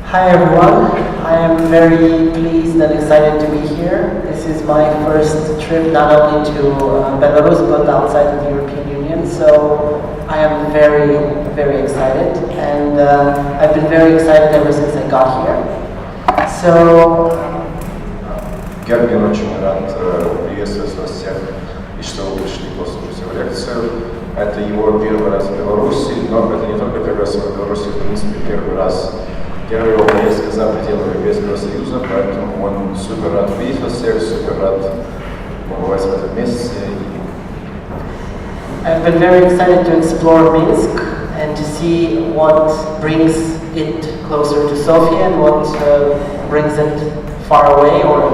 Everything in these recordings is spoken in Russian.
Hi everyone, I am very pleased and excited to be here. This is my first trip not only to Belarus but outside of the European Union, so I am very excited, and I've been very excited ever since I got here. Гергин очень рад приветствовать вас всех и что вы пришли послушать его лекцию. Это его первый раз в Беларуси, но это не только первый раз в Беларуси, в принципе первая его поездка за пределы Европейского Союза, поэтому он супер рад видеть вас всех, супер рад побывать в этом месте. I've been very excited to explore Minsk and to see what brings it closer to Sofia and what brings it far away or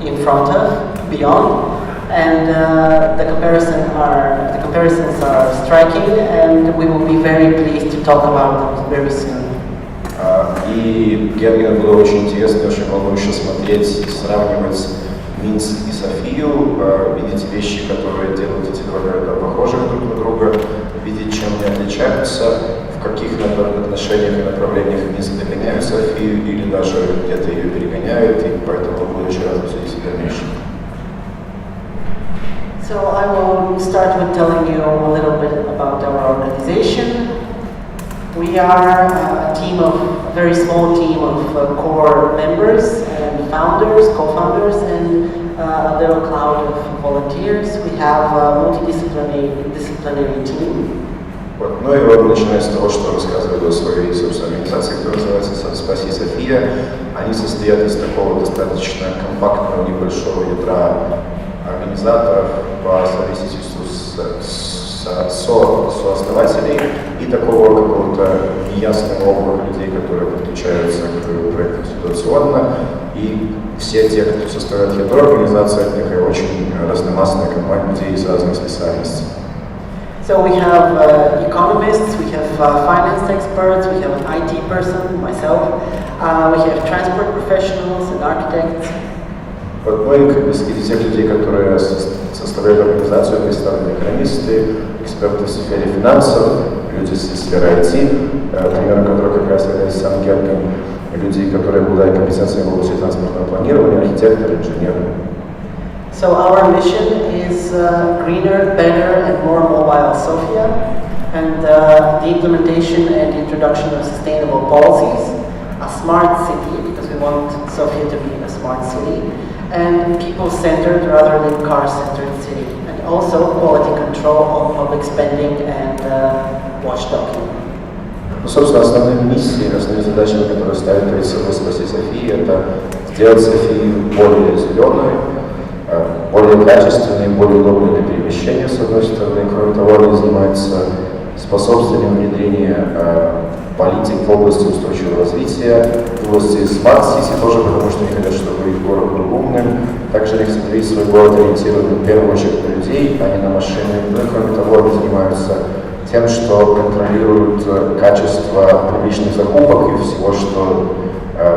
in front of, beyond. And the comparisons are striking, and we will be very pleased to talk about them very soon. И Гергину было очень интересно, очень волнующе смотреть, сравнивать Минск и Софию, видеть вещи, которые делают эти два города похожих друг на друга, видеть, чем они отличаются, в каких отношениях и направлениях Минск догоняет Софию или даже где-то ее перегоняют, и поэтому буду очень рад обсудить в дальнейшем. So I will start with telling you a little bit about our organization. We are a very small team of core members and founders, co-founders, and a little cloud of volunteers. We have a multidisciplinary team. Ну и вот начиная с того, что рассказывали о своей собственной организации, которая называется «Спаси София». Они состоят из такого достаточно компактного небольшого ядра организаторов по совместительству сооснователей и такого какого-то неясного округа людей, которые подключаются к проекту ситуационно. И все те, кто составляет ядро организации, это такая очень разномастная компания людей из разных специальностей. So we have economists, we have finance experts, we have an IT person, myself, we have transport professionals and architects. Вот мы, среди тех людей, которые составляют организацию, представлены экономисты, эксперты в сфере финансов, люди из сферы IT, примером которых как раз является сам Гергин, люди, которые обладают компетенциями в области транспортного планирования, архитекторы, инженеры. So our mission is greener, better, and more mobile Sofia, and the implementation and introduction of sustainable policies, a smart city, because we want Sofia to be a smart city, and people-centered rather than car-centered city, and also quality control on public spending and watchdoging. Ну, собственно, основные миссии, основные задачи, которые ставит перед собой «Спаси Софию», это сделать Софию более зеленой, более качественной, более удобной для перемещения, с одной стороны. Кроме того, они занимаются способствованием внедрения политик в области устойчивого развития, в области Smart City тоже, потому что они хотят, чтобы их город был умным. Также они хотят видеть свой город ориентированным в первую очередь на людей, а не на машины. Ну и кроме того, они занимаются тем, что контролируют качество публичных закупок и всего, что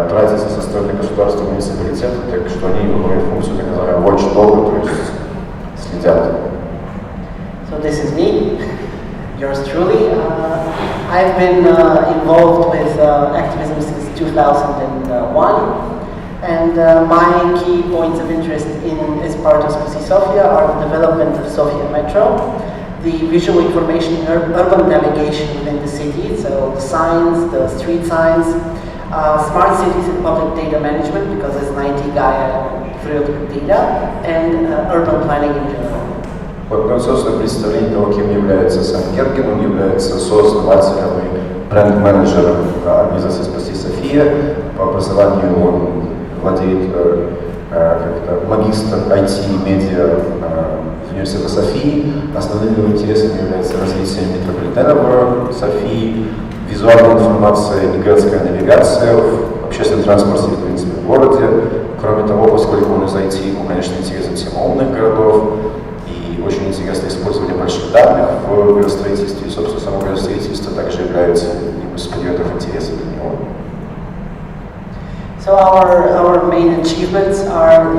тратится со стороны государства и муниципалитета, так что они выполняют функцию так называемого watchdog, то есть следят. So this is me. Yours truly. I've been involved with activism since 2001, and my key points of interest as part of Spasi Sofia are the development of Sofia Metro, the visual information and urban navigation within the city, so the signs, the street signs, smart cities and public data management, because as an IT guy I'm thrilled with data, and urban planning in general. Вот, ну, собственно, представление того, кем является сам Гергин, он является сооснователем и бренд-менеджером организации «Спаси София». По образованию он владеет магистр IT-медиа в университете Софии. Основными его интересами является развитие метрополитена в Софии, визуальная информация и городская навигация в общественном транспорте и, в принципе, в городе. Кроме того, поскольку он из IT, ему, конечно, интересна тема умных городов, очень интересно использование больших данных в градостроительстве, и, собственно, само градостроительство также является одним из предметов интереса для него. So our main achievements are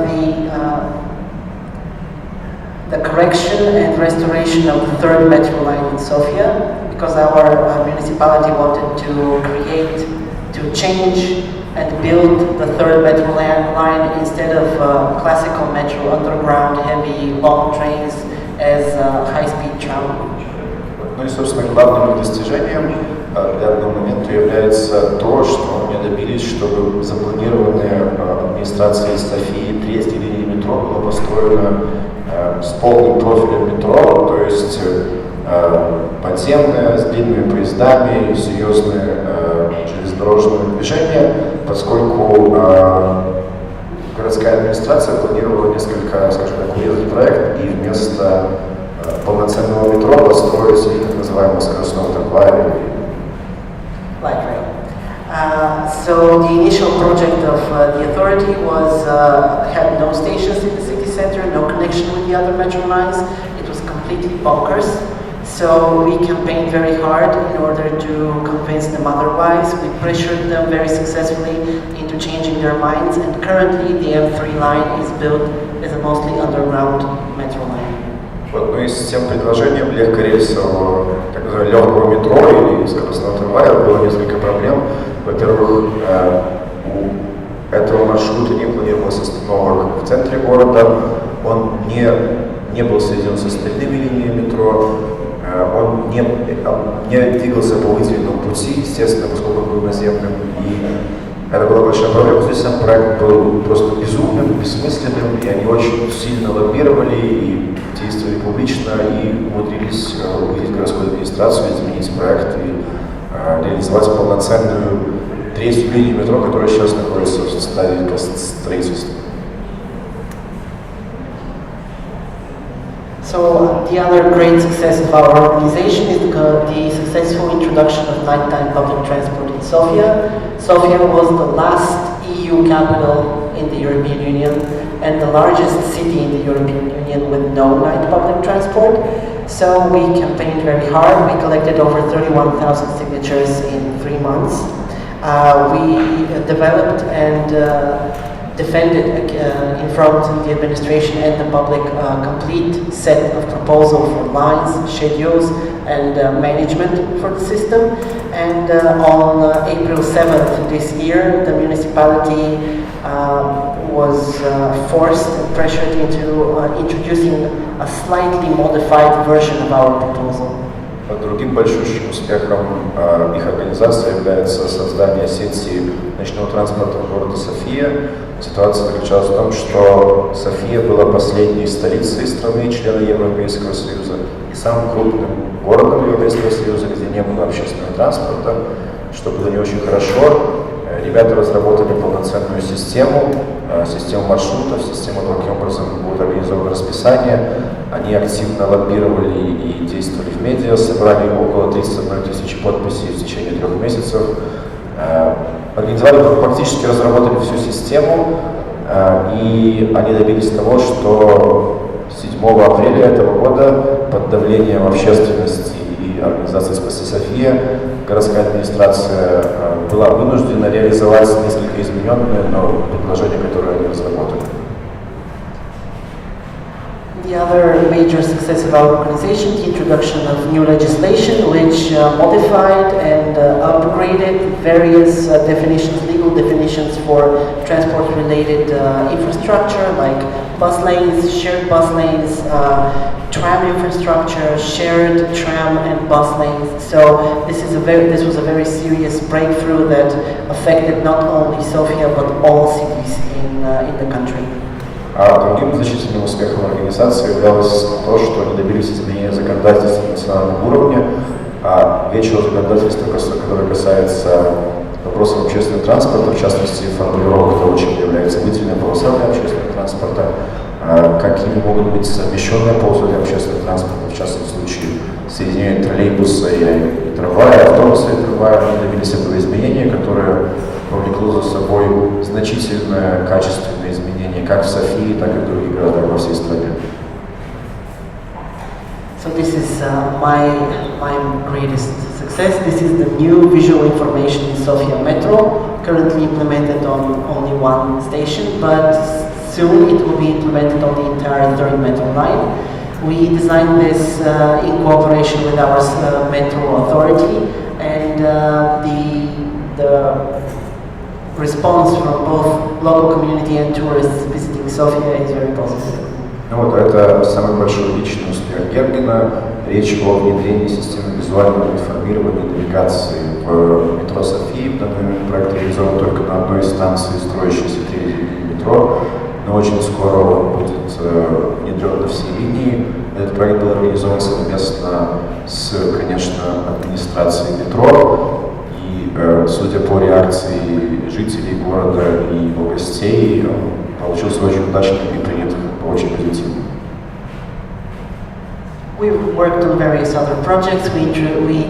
the correction and restoration of the third metro line in Sofia, because our municipality wanted to create to change and build the third metro line instead of classical metro underground heavy long trains as high-speed tram. Ну и, собственно, главным достижением данного момента является то, что они добились, чтобы запланированная администрацией Софии третьей линии метро была построена с полным профилем метро, то есть подземное, с длинными поездами, серьезное железнодорожное движение, поскольку городская администрация планировала несколько, скажем так, урезать проект и вместо полноценного метро построить так называемого скоростного трамвая. Light rail. So the initial project of the authority was had no stations in the city center, no connection with the other metro lines. It was completely bunkers. So we campaigned very hard in order to convince them otherwise. We pressured them very successfully into changing their minds, and currently the M3 line is built as a mostly underground metro line. Вот, ну и с тем предложением легкорельсового, так называемого легкого метро или скоростного трамвая было несколько проблем. Во-первых, у этого маршрута не планировалось остановок в центре города, он не был соединен с остальными линиями метро, он не двигался по выделенному пути, естественно, поскольку он был наземным, и это была большая проблема. Здесь сам проект был просто безумным, бессмысленным, и они очень сильно лоббировали и действовали публично, и умудрились убедить городскую администрацию изменить проект и реализовать полноценную третью линию метро, которая сейчас находится в стадии строительства. So the other great success of our organization is the successful introduction of nighttime public transport in Sofia. Sofia was the last EU capital in the European Union and the largest city in the European Union with no night public transport. So we campaigned very hard. We collected over 31,000 signatures in 3 months. We developed and defended in front of the administration and the public complete set of proposals for lines, schedules, and management for the system. And on April 7th this year, the municipality was forced and pressured into introducing a slightly modified version of our proposal. Другим большущим успехом их организации является создание сети ночного транспорта города София. Ситуация заключалась в том, что София была последней столицей страны, члена Европейского Союза, и самым крупным городом Европейского Союза, где не было общественного транспорта, что было не очень хорошо. Ребята разработали полноценную систему маршрутов, систему, каким образом будет организовано расписание. Они активно лоббировали и действовали в медиа, собрали около 31 тысячи подписей в течение 3 месяцев. Организовали, практически разработали всю систему, и они добились того, что 7 апреля этого года под давлением общественности и организации «Спаси София» городская администрация была вынуждена реализовать несколько измененные, но предложения, которые они разработали. The other major success of our organization, the introduction of new legislation which modified and upgraded various definitions, legal definitions for transport-related infrastructure like bus lanes, shared bus lanes, tram infrastructure, shared tram and bus lanes. So this was a very serious breakthrough that affected not only Sofia but all cities in the country. А другим значительным успехом организации являлось то, что они добились изменения законодательства на национальном уровне, вечного законодательства, которое касается вопросов общественного транспорта, в частности, формулировок того, чем является выделенная полоса для общественного транспорта, какими могут быть совмещенные полосы для общественного транспорта, в частном случае соединение троллейбуса и трамвая, автобуса и трамвая. Они добились этого изменения, которое повлекло за собой значительное качественное изменение как в Софии, так и в других городах во всей стране. So this is my greatest success. This is the new visual information in Sofia Metro, currently implemented on only one station, but soon it will be implemented on the entire third metro line. We designed this in cooperation with our metro authority, and the response from both local community and tourists visiting Sofia is very positive. Ну вот, это самый большой личный успех Гергина. Речь о внедрении системы визуального информирования и навигации в метро Софии. В данный момент проект реализован только на одной станции строящейся 3 линии метро, но очень скоро он будет внедрен на все линии. Этот проект был организован совместно с, конечно, администрацией метро. И, судя по реакции жителей города и его гостей, он получился очень удачным и принят очень позитивно. We've worked on various other projects. We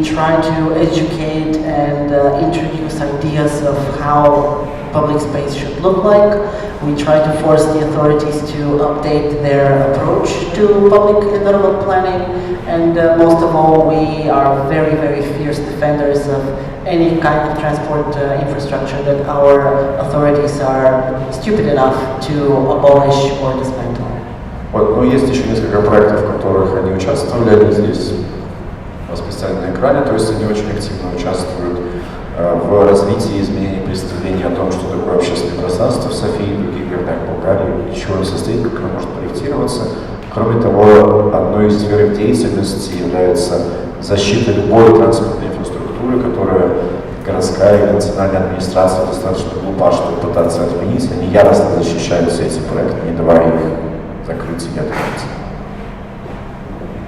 try to educate and introduce ideas of how public space should look like. We try to force the authorities to update their approach to public environment planning. And most of all, we are very, very fierce defenders of any kind of transport infrastructure that our authorities are stupid enough to abolish or dismantle. Вот, но есть еще несколько проектов, в которых они участвовали, они здесь расписаны на экране, то есть они очень активно участвуют в развитии и изменении представления о том, что такое общественное пространство в Софии и других городах Болгарии, из чего оно состоит, как оно может проектироваться. Кроме того, одной из сфер их деятельности является защита любой транспортной инфраструктуры, которая городская и национальная администрация достаточно глупа, чтобы пытаться отменить. Они яростно защищают все эти проекты, не давая их закрыть и открыть.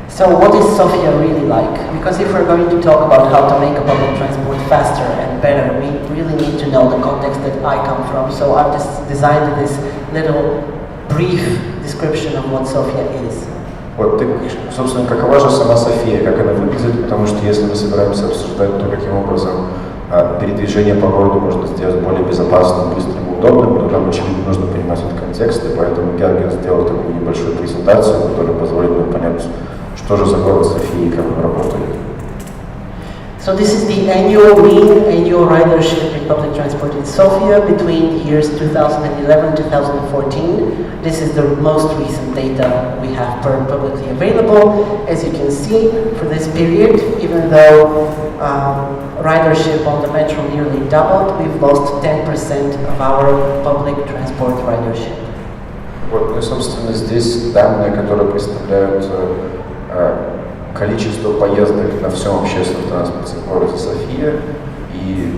So what is Sofia really like? Because if we're going to talk about how to make a public transport faster and better, we really need to know the context that I come from. So I've just designed this little brief description of what Sofia is. Вот, собственно, какова же сама София, как она выглядит, потому что если мы собираемся обсуждать то, каким образом передвижение по городу можно сделать более безопасным, быстрым и удобным, то нам, очевидно, нужно понимать этот контекст, и поэтому Гергин сделал такую небольшую презентацию, которая позволит нам понять, что же за город София и как он работает. So this is the annual ridership in public transport in Sofia between the years 2011-2014. This is the most recent data we have publicly available. As you can see, for this period, even though ridership on the metro nearly doubled, we've lost 10% of our public transport ridership. Вот, ну и, собственно, здесь данные, которые представляют количество поездок на всем общественном транспорте в городе София. И,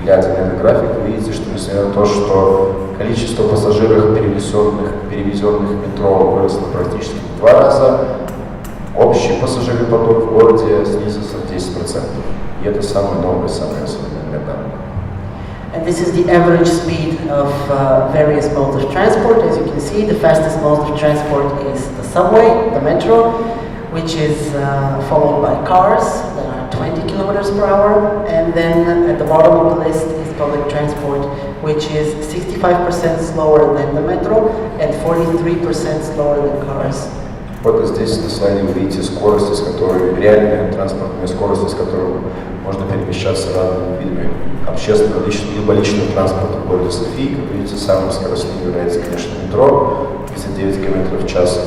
глядя на этот график, вы видите, что несмотря на то, что количество пассажиров, перевезенных метро, выросло практически в 2 раза, общий пассажиропоток в городе снизился в 10%. И это самые новые, самые современные данные. And this is the average speed of various modes of transport. As you can see, the fastest mode of transport is the subway, the metro, which is followed by cars that are 20 kilometers per hour. And then at the bottom of the list is public transport, which is 65% slower than the metro and 43% slower than cars. Вот здесь на слайде вы видите скорость, с которой, реальная транспортная скорость, с которой можно перемещаться разными видами общественного либо личного транспорта в городе Софии. Как видите, самым скоростным является, конечно, метро, 59 км в час.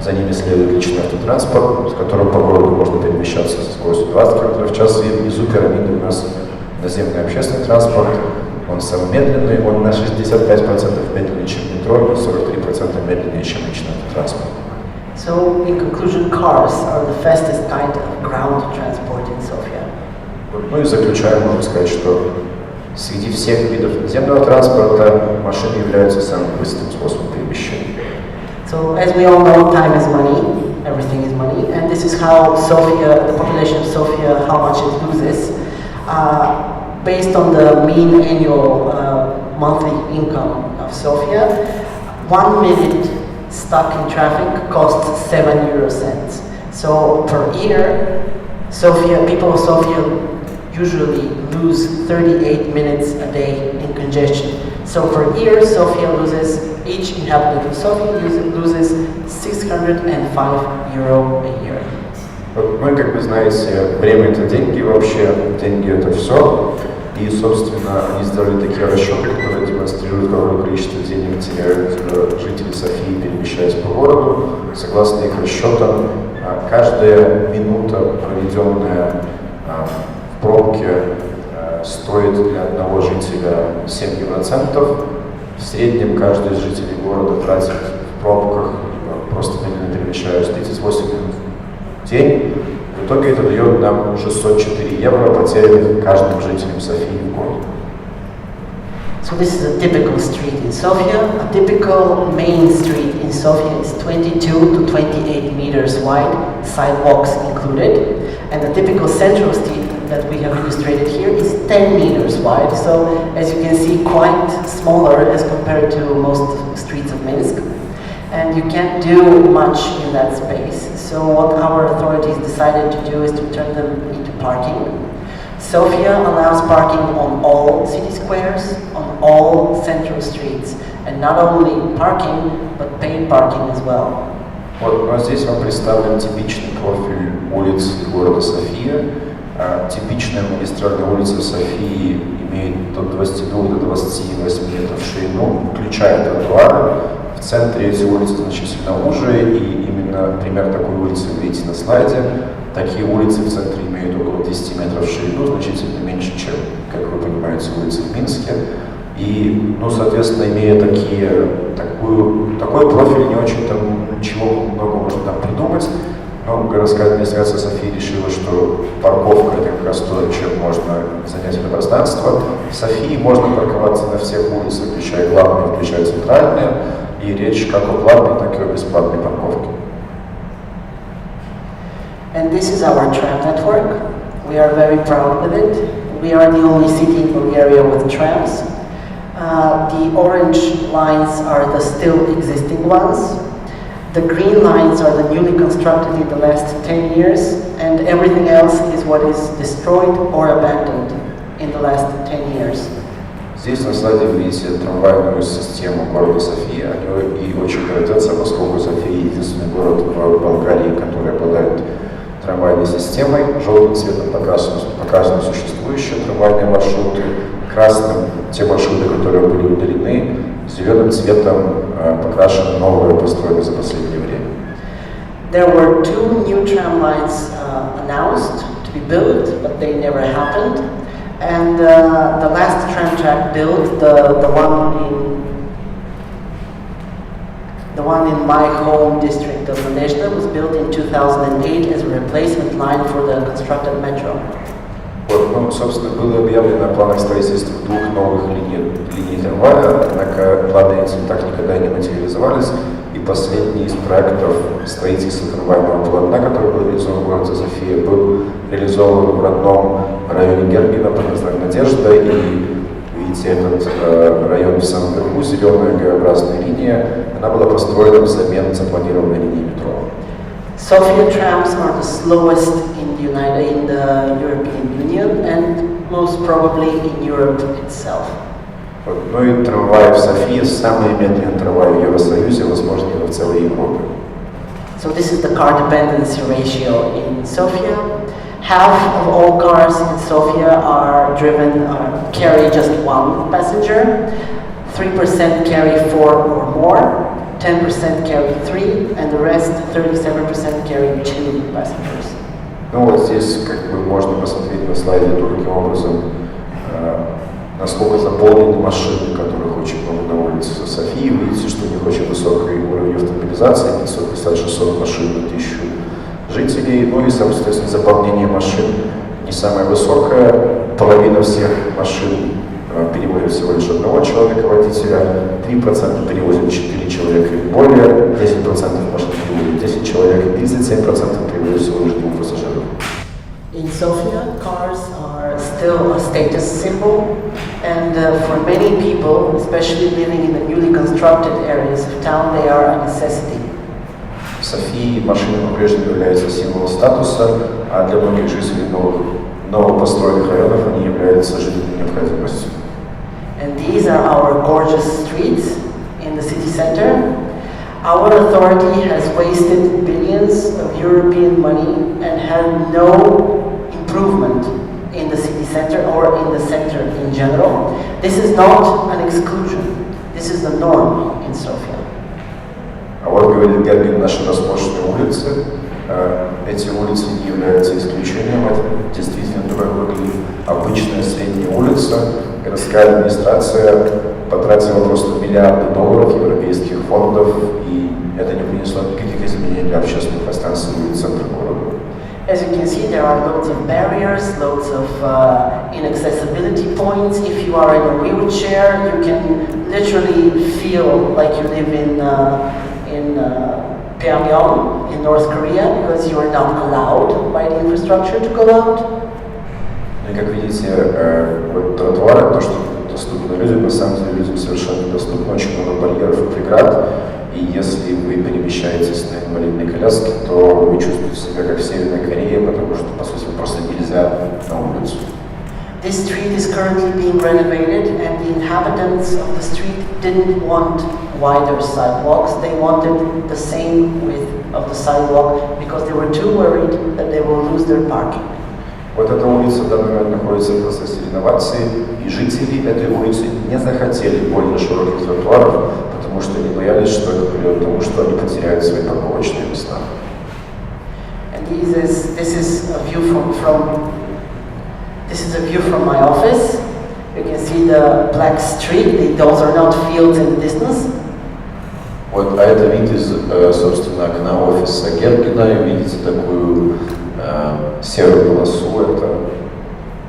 За ними следует личный автотранспорт, с которым по городу можно перемещаться со скоростью 20 км в час. И внизу пирамиды у нас наземный общественный транспорт. Он самый медленный, он на 65% медленнее, чем метро, и 43% медленнее, чем личный автотранспорт. So, in conclusion, cars are the fastest kind of ground transport in Sofia. Ну и заключая, можно сказать, что среди всех видов наземного транспорта машины являются самым быстрым способом перемещения. So, as we all know, time is money, everything is money, and this is how Sofia, the population of Sofia, how much it loses. Based on the mean annual monthly income of Sofia, 1 minute stuck in traffic costs 7 euro cents. So per year, people of Sofia usually lose 38 minutes a day in congestion. So per year, each inhabitant of Sofia loses 605 euro a year. Ну и, как вы знаете, время – это деньги, вообще деньги – это все. И, собственно, они сделали такие расчеты, которые демонстрируют, какое количество денег теряют жители Софии, перемещаясь по городу. Согласно их расчетам, каждая минута, проведенная в пробке стоит для одного жителя 7 евроцентов. В среднем каждый из жителей города тратит в пробках, просто медленно перемещаясь, 38 минут в день. В итоге это дает нам 604 евро, потерянных каждым жителем Софии в год. So this is a typical street in Sofia. A typical main street in Sofia is 22 to 28 meters wide, sidewalks included. And the typical central street that we have illustrated here is 10 meters wide. So as you can see, quite smaller as compared to most streets of Minsk. And you can't do much in that space. So what our authorities decided to do is to turn them into parking. Sofia allows parking on all city squares, on all central streets, and not only parking, but paid parking as well. Вот, ну, здесь вам представлен типичный профиль улиц города София. Типичная магистральная улица Софии имеет от 22 до 28 метров в ширину, включая тротуары. В центре эти улицы значительно уже, и именно пример такой улицы вы видите на слайде. Такие улицы в центре имеют около 10 метров в ширину, значительно меньше, чем, как вы понимаете, улицы в Минске. И, ну, соответственно, имея такой профиль, не очень там ничего много можно там придумать. Но городская администрация Софии решила, что парковка — это как раз то, чем можно занять это пространство. В Софии можно парковаться на всех улицах, включая главные, включая центральные. И речь как о платной, так и о бесплатной парковке. And this is our tram network. We are very proud with it. We are the only city in Bulgaria with trams. The orange lines are the still existing ones. The green lines are the newly constructed in the last 10 years, and everything else is what is destroyed or abandoned in the last 10 years. Здесь на слайде вы видите трамвайную систему города София. Они и очень гордятся, поскольку София единственный город в Болгарии, который обладает трамвайной системой. Желтым цветом показаны существующие трамвайные маршруты, красным те маршруты, которые были удалены, зеленым цветом покрашены новые, построенные за последнее время. There were 2 new tram lines announced to be built, but they never happened. And the last tram track built, the one in my home district of Nadezhda, was built in 2008 as a replacement line for the constructed metro. Вот, ну, собственно, было объявлено о планах строительства 2 новых линий трамвая, однако планы эти так никогда не материализовались, и последний из проектов строительства трамвайного полотна, который был реализован в городе София, был реализован в родном районе Гергина под названием Надежда, и видите этот район в самом верху, зеленая Г-образная линия, она была построена взамен запланированной линии метро. Sofia trams are the slowest in the European Union and most probably in Europe itself. Вот, ну и трамваи в Софии самые медленные трамваи в Евросоюзе, возможно, и в целой Европе. So this is the car dependency ratio in Sofia. Half of all cars in Sofia are carry just 1 passenger. 3% carry 4 or more. 10% carry 3, and the rest, 37%, carry 2 passengers. Ну вот здесь, как бы, можно посмотреть на слайде таким образом, насколько заполнены машины, которых очень много на улице Софии. Вы видите, что у них очень высокий уровень автомобилизации, 550-600 машин на 1000 жителей. Ну и, соответственно, заполнение машин не самое высокое. Половина всех машин перевозят всего лишь 1 человека водителя, 3% перевозят 4 человека и более, 10% машин перевозят 10 человек, и 37% перевозят всего лишь 2 пассажиров. In Sofia, cars are still a status symbol, and for many people, especially living in the newly constructed areas of town, they are a necessity. В Софии машины по-прежнему являются символом статуса, а для многих жителей новопостроенных районов они являются жизненной необходимостью. And these are our gorgeous streets in the city center. Our authority has wasted billions of European money and had no improvement in the city center or in the center in general. This is not an exclusion. This is the norm in Sofia. А вот, говорит Гергин, наши роскошные улицы. Эти улицы не являются исключением. Это действительно такой обычная средняя строится. Городская администрация потратила просто миллиарды долларов европейских фондов, и это не принесло никаких изменений для общественного пространства и центра города. As you can see, there are loads of barriers, loads of inaccessibility points. If you are in a wheelchair, you can literally feel like you live in Pyongyang in North Korea, because you are not allowed by the infrastructure to go out. И как видите, вот тротуары, то, что доступно людям, на самом деле людям совершенно недоступно, очень много барьеров и преград. И если вы перемещаетесь на инвалидной коляске, то вы чувствуете себя как в Северной Корее, потому что, по сути, просто нельзя на улицу. This street is currently being renovated, and the inhabitants of the street didn't want wider sidewalks. They wanted the same width of the sidewalk because they were too worried that they will lose their parking. Вот эта улица в данный момент находится в процессе реновации, и жители этой улицы не захотели более широких тротуаров, потому что они боялись, что это приведет к тому, что они потеряют свои парковочные места. And this is a view from my office. You can see the black street. Those are not fields in the distance. Вот, а это вид из, собственно, окна офиса Гергина. И видите такую серую полосу. Это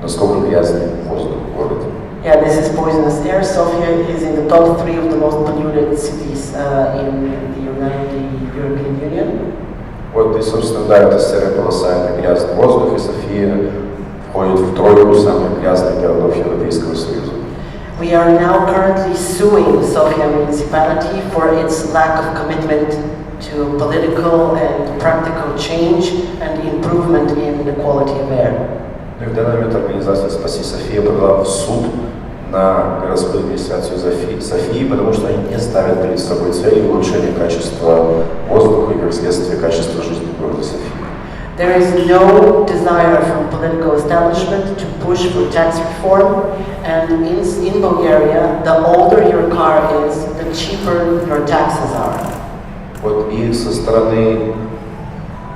насколько грязный воздух в городе. Yeah, this is poisonous air. Sofia is in the top 3 of the most polluted cities in the European Union. Вот, и, собственно, да, это серая полоса, это грязный воздух, и София входит в тройку самых грязных городов Европейского Союза. We are now currently suing Sofia municipality for its lack of commitment to political and practical change and improvement in the quality of air. И в данный момент организация «Спаси Софию» подала в суд на городскую администрацию Софии, потому что они не ставят перед собой цели улучшения качества воздуха и, как следствие, качества жизни в городе Софии. There is no desire from political establishment to push for tax reform, and in Bulgaria, the older your car is, the cheaper your taxes are. Вот и со стороны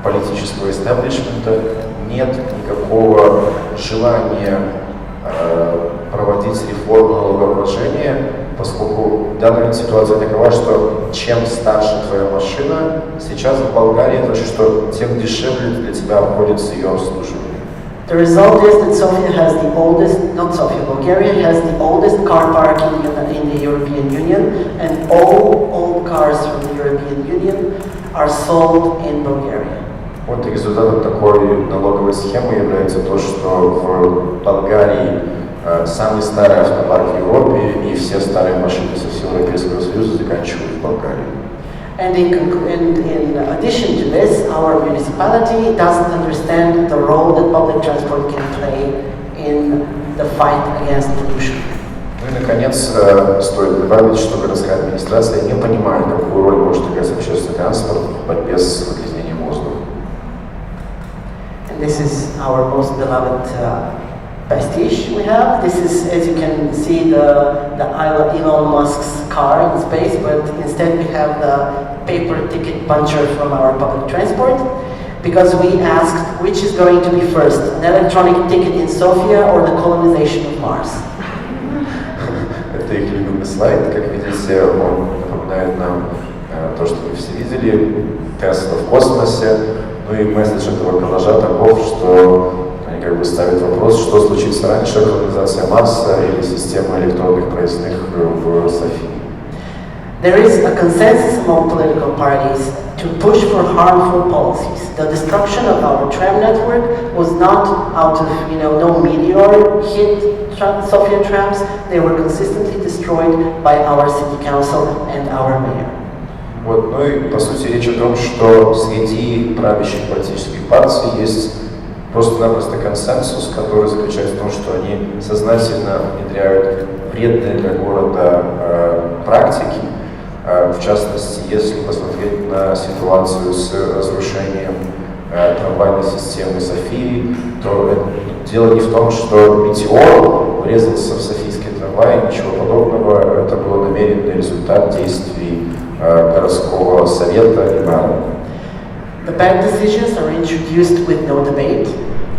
политического истеблишмента нет никакого желания проводить реформу налогообложения, поскольку данная ситуация такова, что чем старше твоя машина, сейчас в Болгарии, значит, что тем дешевле для тебя обходится ее обслуживание. The result is that Sofia has the oldest, not Sofia, Bulgaria has the oldest car park in the European Union, and all old cars from the European Union are sold in Bulgaria. Вот результатом такой налоговой схемы является то, что в Болгарии самый старый автопарк в Европе, и все старые машины со всего Европейского Союза заканчивают в Болгарии. And in addition to this, our municipality doesn't understand the role that public transport can play in the fight against pollution. Ну и, наконец, стоит добавить, что городская администрация не понимает, какую роль может играть общественный транспорт в борьбе с загрязнением воздуха. And this is our most beloved pastiche we have. This is, as you can see, the Elon Musk's car in space, but instead we have the paper ticket puncher from our public transport, because we asked which is going to be first, an electronic ticket in Sofia or the colonization of Mars. Это их любимый слайд, как видите, он напоминает нам то, что вы все видели, Тесла в космосе. Ну и месседж этого коллажа таков, что они как бы ставят вопрос, что случится раньше, колонизация Марса или система электронных проездных в Софии. There is a consensus among political parties to push for harmful policies. The destruction of our tram network was not out of, no meteor hit Sofia trams. They were consistently destroyed by our city council and our mayor. Вот, ну и по сути речь о том, что среди правящих политических партий есть просто-напросто консенсус, который заключается в том, что они сознательно внедряют вредные для города практики. В частности, если посмотреть на ситуацию с разрушением трамвайной системы Софии, то дело не в том, что метеор врезался в софийский трамвай, ничего подобного. Это был намеренный результат действий городского совета и мэра. The bad decisions are introduced with no debate,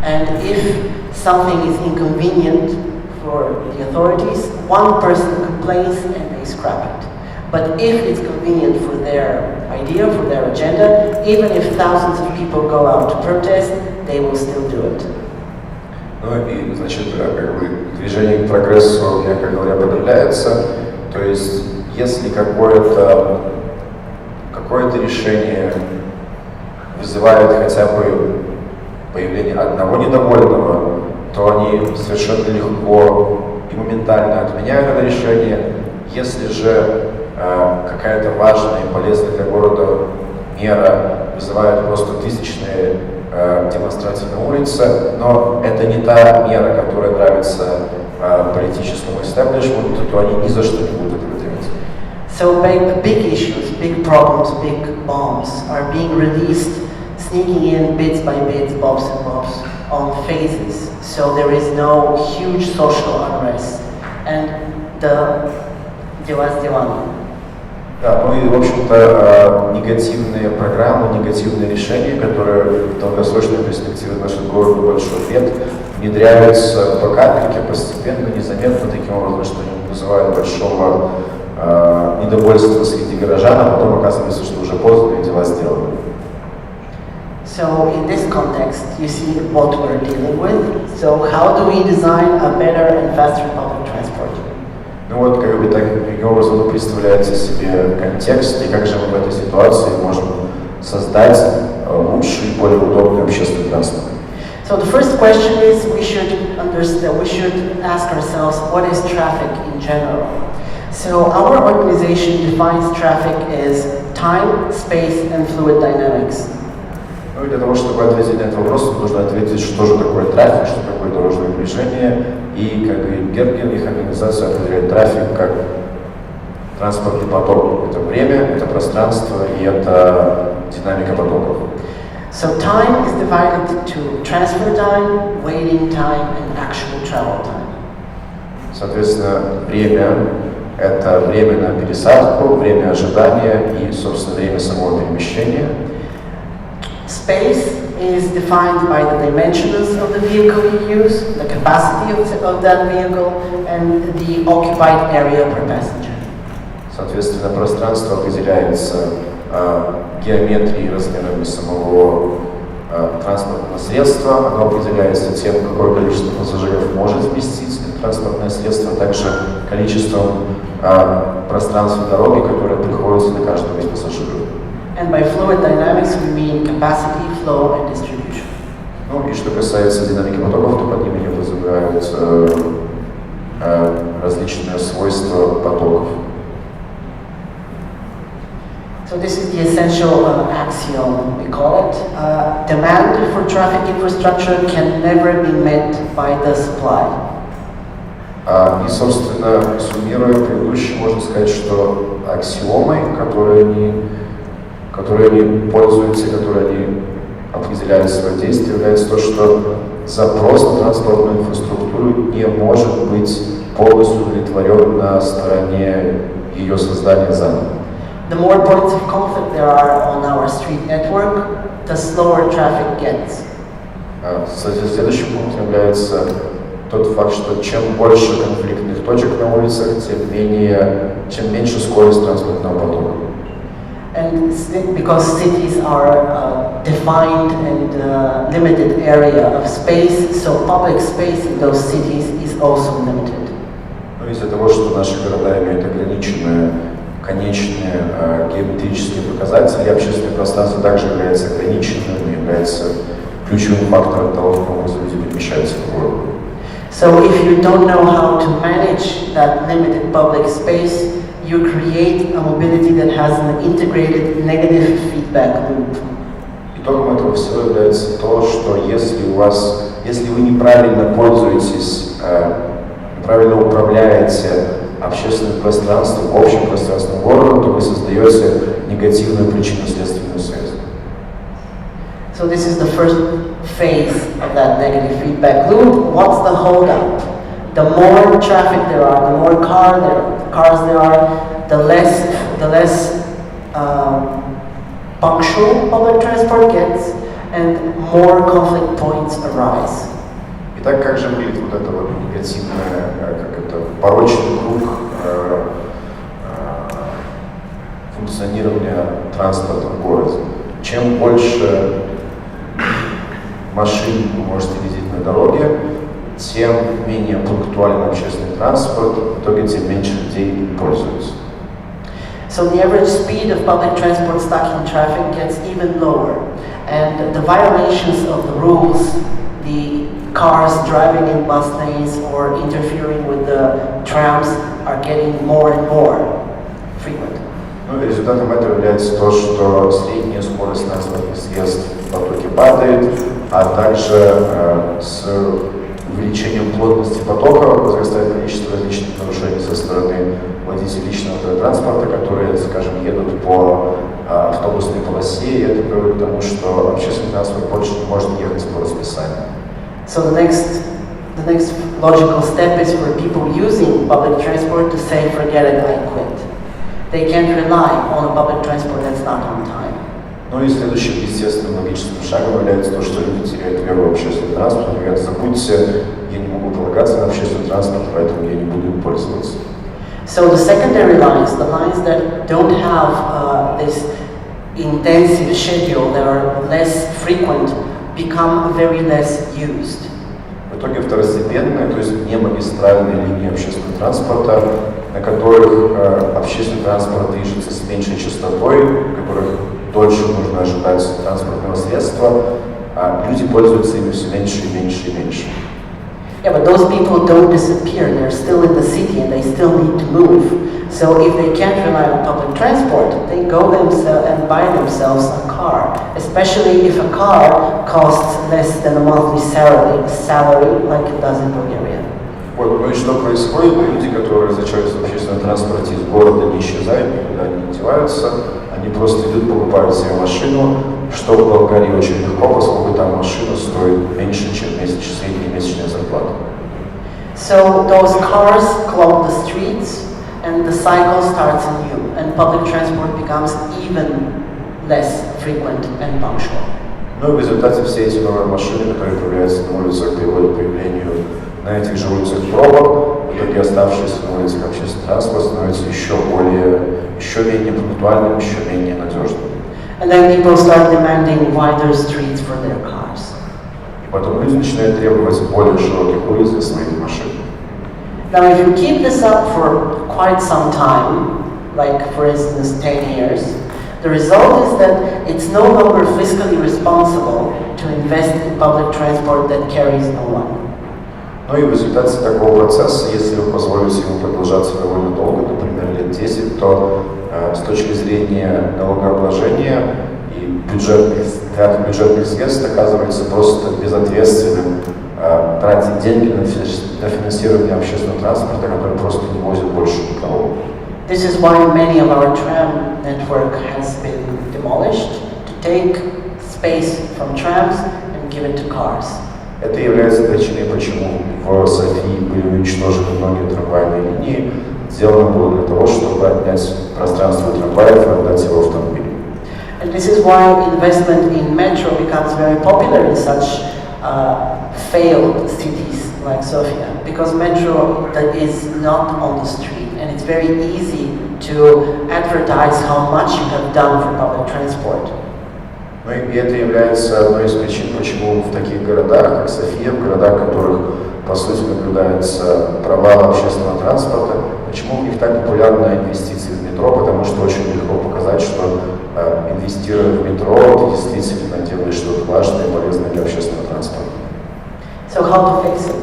and if something is inconvenient for the authorities, one person complains and they scrap it. But if it's convenient for their idea, for their agenda, even if thousands of people go out to protest, they will still do it. Ну и, значит, как бы движение к прогрессу, мягко говоря, подавляется. То есть, если какое-то решение вызывает хотя бы появление одного недовольного, то они совершенно легко и моментально отменяют это решение. Если же какая-то важная и полезная для города мера вызывает просто тысячные демонстрации на улице, но это не та мера, которая нравится политическому истеблишменту, то они ни за что не будут этого делать. So big issues, big problems, big bombs are being released, sneaking in bits by bits, bobs and bobs, on phases. So there is no huge social unrest. And the дела с делами. Да, ну и, в общем-то, негативные программы, негативные решения, которые в долгосрочной перспективе наносят городу большой вред, внедряются по капельке, постепенно, незаметно, таким образом, что они вызывают большого недовольства среди горожан, а потом оказывается, что уже поздно и дела сделаны. So in this context, you see what we're dealing with. So how do we design a better and faster public transport? Ну вот, как бы таким образом вы представляете себе контекст, и как же мы в этой ситуации можем создать лучший и более удобный общественный транспорт. So the first question is we should ask ourselves what is traffic in general. So our organization defines traffic as time, space and fluid dynamics. Ну и для того, чтобы ответить на этот вопрос, нужно ответить, что же такое трафик, что такое дорожное движение. И, как говорит Гергин, их организация определяет трафик как транспортный поток. Это время, это пространство и это динамика потоков. So time is divided to transfer time, waiting time and actual travel time. Соответственно, время – это время на пересадку, время ожидания и, собственно, время самого перемещения. Space is defined by the dimensions of the vehicle you use, the capacity of that vehicle, and the occupied area per passenger. Соответственно, пространство определяется геометрией и размерами самого транспортного средства. Оно определяется тем, какое количество пассажиров может вместить транспортное средство, а также количеством пространства дороги, которое приходится для каждого из пассажиров. And by fluid dynamics we mean capacity, flow and distribution. Ну и что касается динамики потоков, то под ними не вызывают различные свойства потоков. So this is the essential axiom, we call it. Demand for traffic infrastructure can never be met by the supply. И, собственно, суммируя предыдущее, можно сказать, что аксиомой, которые они пользуются, которые они определяют свои действия, является то, что запрос на транспортную инфраструктуру не может быть полностью удовлетворен на стороне ее создания заново. The more points of conflict there are on our street network, the slower traffic gets. Следующим пунктом является тот факт, что чем больше конфликтных точек на улицах, чем меньше скорость транспортного потока. And because cities are a defined and limited area of space, so public space in those cities is also limited. Ну, из-за того, что наши города имеют ограниченные конечные геометрические показатели, общественное пространство также является ограниченным и является ключевым фактором того, как люди перемещаются в городе. So if you don't know how to manage that limited public space, you create a mobility that has an integrated negative feedback loop. Итогом этого всего является то, что если вы неправильно пользуетесь, неправильно управляете общественным пространством, общим пространством города, то вы создаете негативную причинно-следственную связь. So this is the first phase of that negative feedback loop. What's the holdup? The more traffic there are, the more cars there are, the less punctual public transport gets, and more conflict points arise. Итак, как же выглядит вот это вот негативное, как это, порочный круг функционирования транспорта в городе? Чем больше машин вы можете видеть на дороге, тем менее пунктуален общественный транспорт, в итоге тем меньше людей им пользуются. So the average speed of public transport stuck in traffic gets even lower, and the violations of the rules, the cars driving in bus lanes or interfering with the trams, are getting more and more frequent. Ну, результатом этого является то, что средняя скорость транспортных средств в потоке падает, а также с увеличением плотности потока возрастает количество различных нарушений со стороны водителей личного транспорта, которые, скажем, едут по автобусной полосе, и это приводит к тому, что общественный транспорт больше не может ехать по расписанию. So the next logical step is for people using public transport to say, forget it, I quit. They can't rely on a public transport that's not on time. Ну и следующим естественным логическим шагом является то, что люди теряют веру в общественный транспорт, говорят, забудьте, я не могу полагаться на общественный транспорт, поэтому я не буду им пользоваться. So the secondary lines, the lines that don't have this intensive schedule, that are less frequent, become very less used. В итоге второстепенные, то есть не магистральные линии общественного транспорта, на которых общественный транспорт движется с меньшей частотой, в которых дольше нужно ожидать транспортного средства, а люди пользуются ими все меньше и меньше и меньше. Yeah, but those people don't disappear. They're still in the city and they still need to move. So if they can't rely on public transport, they go themselves and buy themselves a car. Especially if a car costs less than a monthly salary like it does in Bulgaria. Вот, ну и что происходит? Люди, которые разочаруются в общественном транспорте из города, не исчезают, никуда не деваются, они просто идут, покупают себе машину, что в Болгарии очень легко, поскольку там машина стоит меньше, чем средняя месячная зарплата. So those cars clog the streets and the cycle starts anew, and public transport becomes even less frequent and punctual. Ну и в результате все эти новые машины, которые появляются на улицах, приводят к появлению на этих же улицах пробок, в итоге оставшиеся на улицах общественный транспорт становится еще менее пунктуальным, еще менее надежным. And then people start demanding wider streets for their cars. И потом люди начинают требовать более широких улиц для своих машин. Now, if you keep this up for quite some time, like for instance 10 years, the result is that it's no longer fiscally responsible to invest in public transport that carries no one. Ну и в результате такого процесса, если вы позволите ему продолжаться довольно долго, например, лет 10, то с точки зрения налогообложения и бюджетных средств оказывается просто безответственным тратить деньги на финансирование общественного транспорта, который просто не возит больше никого. This is why many of our tram network has been demolished to take space from trams and give it to cars. Это является причиной, почему в Софии были уничтожены многие трамвайные линии. Сделано было для того, чтобы отнять пространство трамваев и отдать его автомобилю. And this is why investment in metro becomes very popular in such failed cities like Sofia, because metro is not on the street, and it's very easy to advertise how much you have done for public transport. Ну и это является одной из причин, почему в таких городах, как София, в городах, в которых, по сути, наблюдается провал общественного транспорта, почему в них так популярны инвестиции в метро, потому что очень легко показать, что инвестируя в метро, ты действительно делаешь что-то важное и полезное для общественного транспорта. So how to fix it?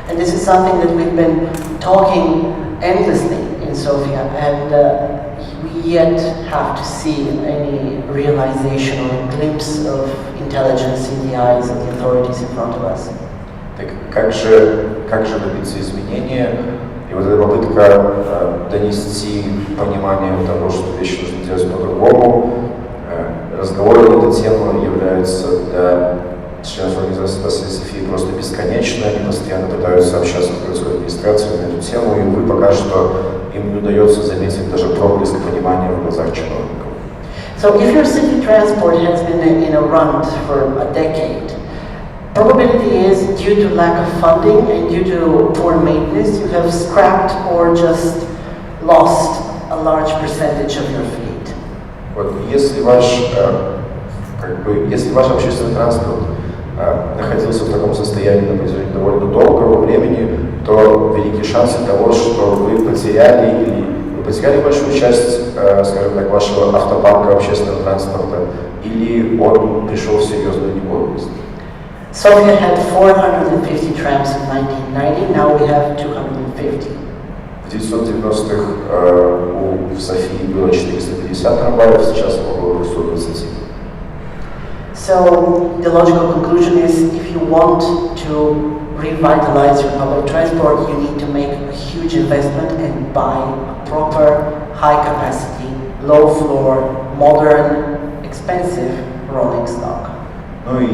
And this is something that we've been talking endlessly in Sofia, and we yet have to see any realization or a glimpse of intelligence in the eyes of the authorities in front of us. Так как же добиться изменения? И вот эта попытка донести понимание того, что вещи нужно делать по-другому, разговоры на эту тему являются для членов организации Софии просто бесконечно. Они постоянно пытаются общаться с городской администрацией на эту тему, и, увы, пока что им не удается заметить даже проблеск понимания в глазах чиновников. So if your city transport has been in a rut for a decade, Probability is due to lack of funding and due to poor maintenance, you have scrapped or just lost a large percentage of your fleet. Вот, если ваш общественный транспорт находился в таком состоянии на протяжении довольно долгого времени, то велики шансы того, что вы потеряли большую часть, скажем так, вашего автопарка общественного транспорта, или он пришел в серьезную негодность. Sofia had 450 trams in 1990, now we have 250. В 990-х в Софии было 450 трамваев, сейчас около 220. So the logical conclusion is if you want to revitalize your public transport, you need to make a huge investment and buy a proper, high capacity, low floor, modern, expensive rolling stock. Ну и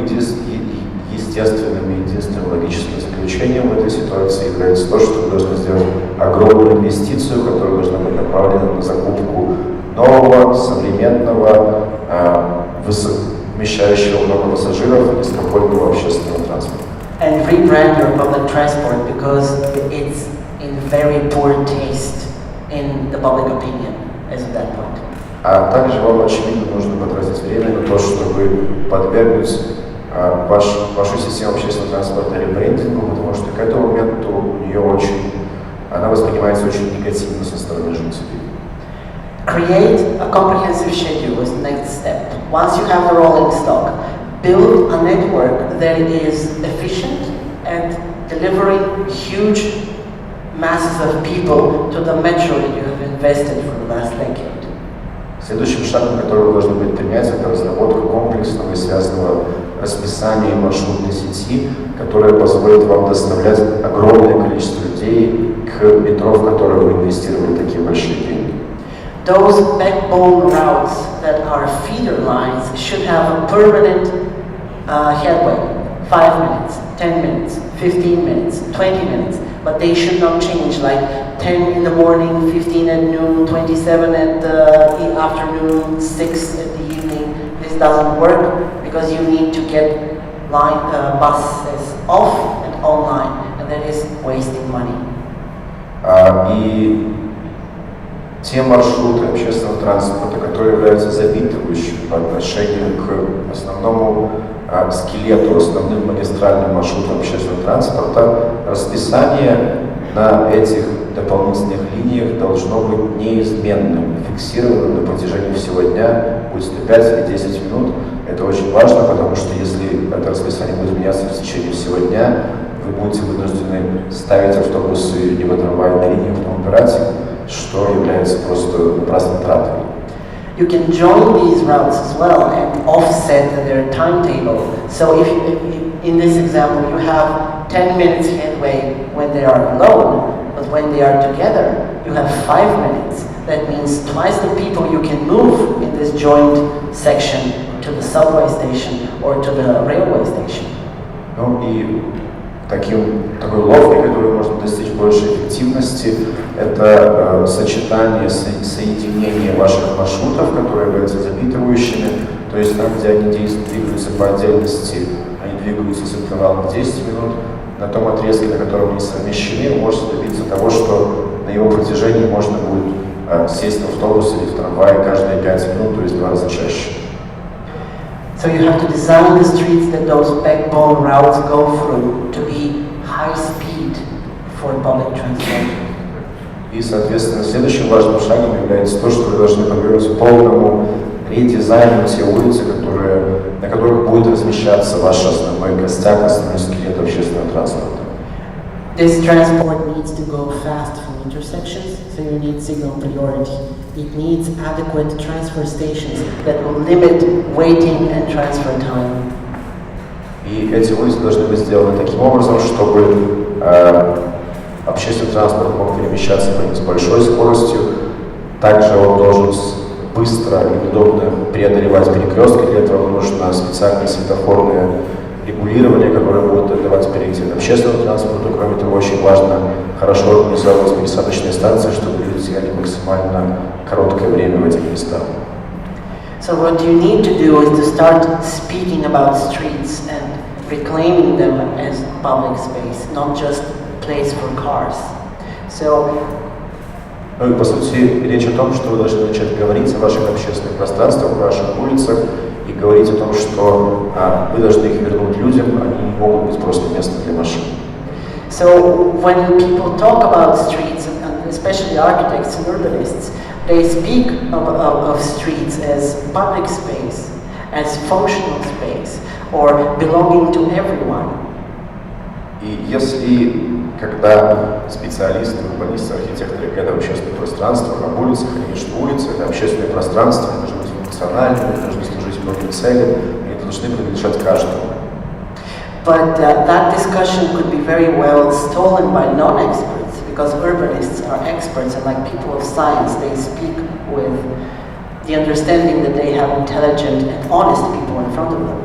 единственным логическим заключением в этой ситуации является то, что вы должны сделать огромную инвестицию, которая должна быть направлена на закупку нового, современного, вмещающего много пассажиров и низкопольного общественного транспорта. And rebrand your public transport because it's in very poor taste in the public opinion as of that point. А также вам, очевидно, нужно потратить время на то, чтобы подвергнуть вашу систему общественного транспорта ребрендингу, потому что к этому моменту она воспринимается очень негативно со стороны жителей. Create a comprehensive schedule is the next step. Once you have the rolling stock, build a network that is efficient at delivering huge masses of people to the metro that you have invested for the last decade. Следующим шагом, который вы должны предпринять, это разработка комплексного и связанного расписания маршрутной сети, которая позволит вам доставлять огромное количество людей к метро, в которое вы инвестировали такие большие деньги. Those backbone routes that are feeder lines should have a permanent headway, 5 minutes, 10 minutes, 15 minutes, 20 minutes, but they should not change like 10 in the morning, 15 at noon, 27 at the afternoon, 6 at the evening. This doesn't work because you need to get buses off and online, and that is wasting money. И те маршруты общественного транспорта, которые являются запитывающими по отношению к основному скелету, основным магистральным маршрутам общественного транспорта, расписание на этих дополнительных линиях должно быть неизменным, фиксированным на протяжении всего дня, будь то 5 или 10 минут. Это очень важно, потому что если это расписание будет меняться в течение всего дня, вы будете вынуждены ставить автобусы либо трамваи на линии в том операции, что является просто напрасной тратой. You can join these routes as well and offset their timetable. So if in this example you have 10 minutes headway when they are alone, but when they are together you have 5 minutes. That means twice the people you can move in this joint section to the subway station or to the railway station. Ну и такой ловкой, которой можно достичь большей эффективности, это сочетание, соединение ваших маршрутов, которые являются запитывающими, то есть там, где они двигаются по отдельности, они двигаются с интервалом 10 минут, на том отрезке, на котором они совмещены, вы можете добиться того, что на его протяжении можно будет сесть в автобус или в трамвай каждые 5 минут, то есть 2 раза чаще. So you have to design the streets that those backbone routes go through to be high speed for public transport. И, соответственно, следующим важным шагом является то, что вы должны подвергнуть полному редизайну те улицы, на которых будет размещаться ваш основной костяк, основной скелет общественного транспорта. This transport needs to go fast from intersections, so you need signal priority. It needs adequate transfer stations that will limit waiting and transfer time. И эти улицы должны быть сделаны таким образом, чтобы общественный транспорт мог перемещаться по ним с большой скоростью. Также он должен быстро и удобно преодолевать перекрестки. Для этого нужно специальное светофорное регулирование, которое будет давать приоритет общественному транспорту. Кроме того, очень важно хорошо организовать пересадочные станции, чтобы люди теряли максимально короткое время в этих местах. So what you need to do is to start speaking about streets and reclaiming them as public space, not just place for cars. So, ну и по сути речь о том, что вы должны начать говорить о ваших общественных пространствах, о ваших улицах и говорить о том, что вы должны их вернуть людям, они не могут быть просто местом для машин. So when people talk about streets, and especially architects and urbanists, they speak of streets as public space, as functional space, or belonging to everyone. И если, когда специалисты, урбанисты, архитекторы говорят об общественных пространствах, об улицах, они говорят, что улицы — это общественные пространства, они должны быть функциональными, они должны служить многим целям, они должны принадлежать каждому. But that discussion could be very well stolen by non-experts, because urbanists are experts, and like people of science, they speak with the understanding that they have intelligent and honest people in front of them.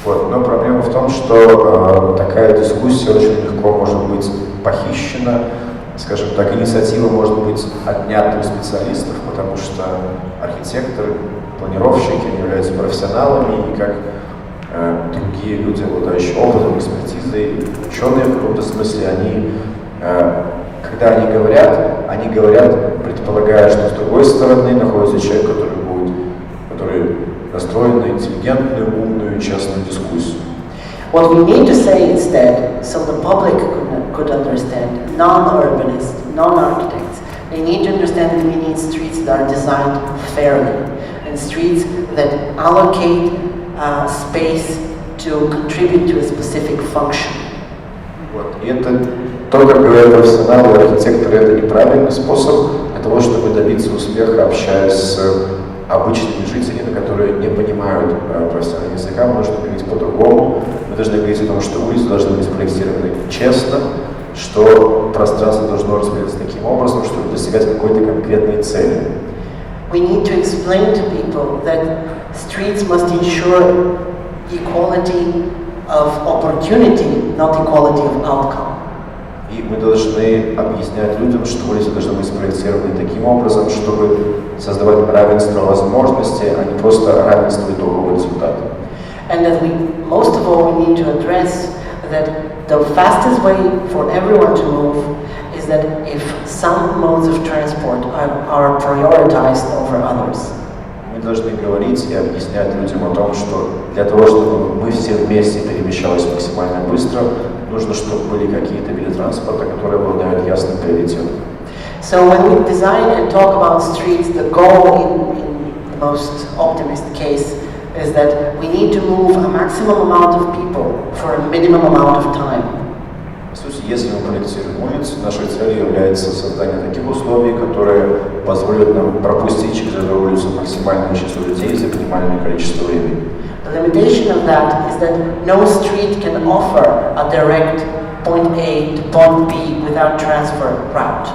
Вот. Но проблема в том, что такая дискуссия очень легко может быть похищена, скажем так, инициатива может быть отнята у специалистов, потому что архитекторы, планировщики, они являются профессионалами, и как другие люди, обладающие опытом, экспертизой, ученые в каком-то смысле, они, когда они говорят, предполагая, что с другой стороны находится человек, который настроен на интеллигентную, умную, честную дискуссию. What we need to say instead, so the public could understand, non-urbanists, non-architects, they need to understand that we need streets that are designed fairly, and streets that allocate space to contribute to a specific function. Вот. И это то, как говорят профессионалы и архитекторы, это неправильный способ для того, чтобы добиться успеха, общаясь с обычными жителями, которые не понимают профессионального языка. Мы должны говорить по-другому. Мы должны говорить о том, что улицы должны быть спроектированы честно, что пространство должно распределяться таким образом, чтобы достигать какой-то конкретной цели. We need to explain to people that streets must ensure equality of opportunity, not equality of outcome. И мы должны объяснять людям, что улицы должны быть спроектированы таким образом, чтобы создавать равенство возможностей, а не просто равенство итогового результата. And that most of all, we need to address that the fastest way for everyone to move is that if some modes of transport are prioritized over others. Мы должны говорить и объяснять людям о том, что для того, чтобы мы все вместе перемещались максимально быстро, нужно, чтобы были какие-то виды транспорта, которые обладают ясным приоритетом. So when we design and talk about streets, the goal in the most optimistic case is that we need to move a maximum amount of people for a minimum amount of time. По сути, если мы проектируем улицу, нашей целью является создание таких условий, которые позволят нам пропустить через эту улицу максимальное число людей за минимальное количество времени. The limitation of that is that no street can offer a direct point A to point B without transfer route.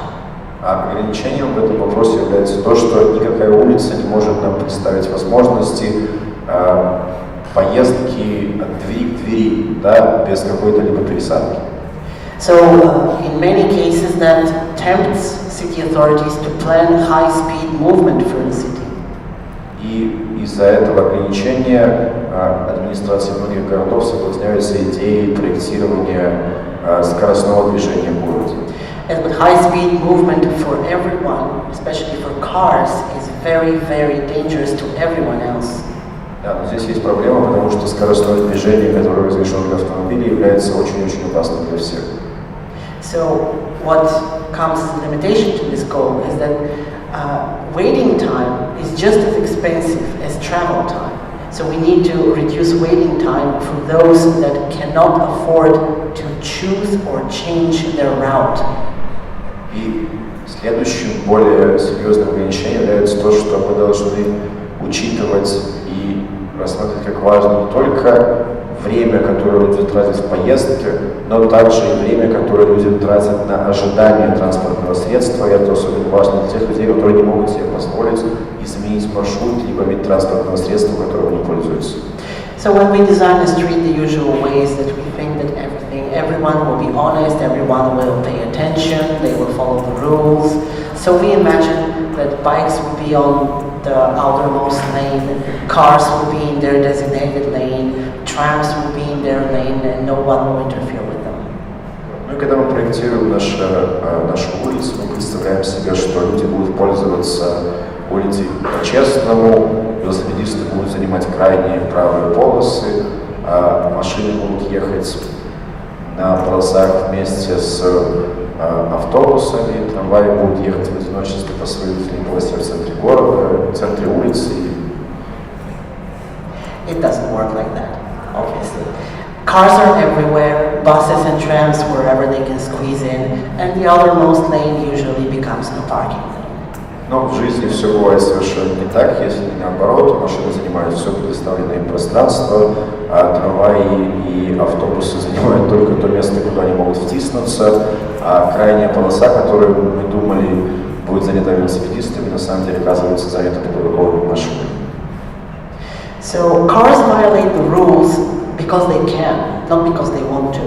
А ограничением в этом вопросе является то, что никакая улица не может нам представить возможности поездки от двери к двери, да, без какой-то либо пересадки. So, in many cases, that tempts city authorities to plan high-speed movement through the city. И из-за этого ограничения администрации многих городов соблазняются идеей проектирования скоростного движения в городе. And with high-speed movement for everyone, especially for cars, is very, very dangerous to everyone else. Да, но здесь есть проблема, потому что скоростное движение, которое разрешено для автомобилей, является очень-очень опасным для всех. So what comes as a limitation to this goal is that waiting time is just as expensive as travel time. So we need to reduce waiting time for those that cannot afford to choose or change their route. И следующим, более серьезным ограничением является то, что мы должны учитывать и рассматривать как важно не только время, которое люди тратят в поездке, но также и время, которое люди тратят на ожидание транспортного средства. И это особенно важно для тех людей, которые не могут себе позволить изменить маршрут либо вид транспортного средства, которым они пользуются. So when we design a street, the usual way is that we think that everyone will be honest, everyone will pay attention, they will follow the rules. So we imagine that bikes will be on the outermost lane, cars will be in their designated lane, trams will be in their lane and no one will interfere with them. Ну и когда мы проектируем нашу улицу, мы представляем себе, что люди будут пользоваться улицей по-честному, велосипедисты будут занимать крайние правые полосы, а машины будут ехать на полосах вместе с автобусами, трамваи будут ехать в одиночестве по своей внутренней полосе в центре города, в центре улицы. It doesn't work like that, obviously. Cars are everywhere, buses and trams wherever they can squeeze in, and the outermost lane usually becomes no parking lane. Но в жизни все бывает совершенно не так, если не наоборот. Машины занимают все предоставленное им пространство, а трамваи и автобусы занимают только то место, куда они могут втиснуться, а крайняя полоса, которую мы думали будет занята велосипедистами, на самом деле оказывается занята по-другому машинами. So cars violate the rules because they can, not because they want to.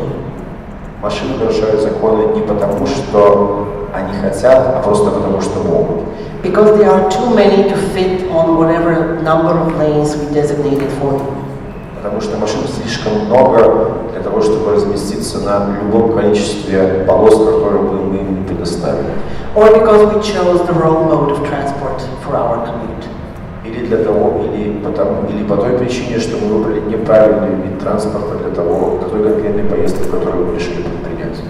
Машины нарушают законы не потому, что они хотят, а просто потому, что могут. Because there are too many to fit on whatever number of lanes we designated for them. Потому что машин слишком много для того, чтобы разместиться на любом количестве полос, которые мы им предоставили. Or because we chose the wrong mode of transport for our commute. Или для того, или по той причине, что мы выбрали неправильный вид транспорта для той конкретной поездки, которую мы решили предпринять.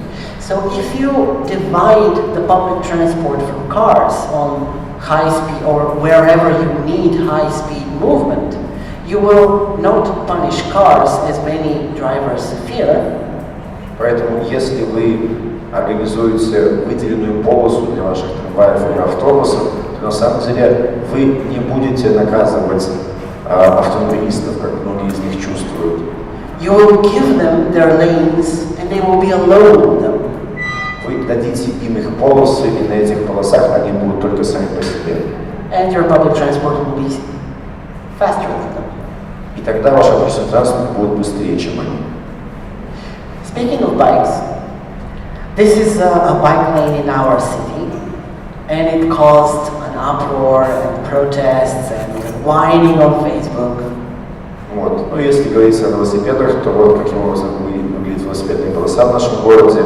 So if you divide the public transport from cars on high speed or wherever you need high speed movement, you will not punish cars as many drivers fear. Поэтому, если вы организуете выделенную полосу для ваших трамваев или автобусов, то на самом деле вы не будете наказывать автомобилистов, как многие из них чувствуют. You will give them their lanes and they will be alone with them. Вы дадите им их полосы, и на этих полосах они будут только сами по себе. And your public transport will be faster than them. И тогда ваш общественный транспорт будет быстрее, чем они. Speaking of bikes, this is a bike lane in our city, and it caused an uproar and protests and whining on Facebook. Вот. Ну, если говорить о велосипедах, то вот каким образом выглядит велосипедная полоса в нашем городе,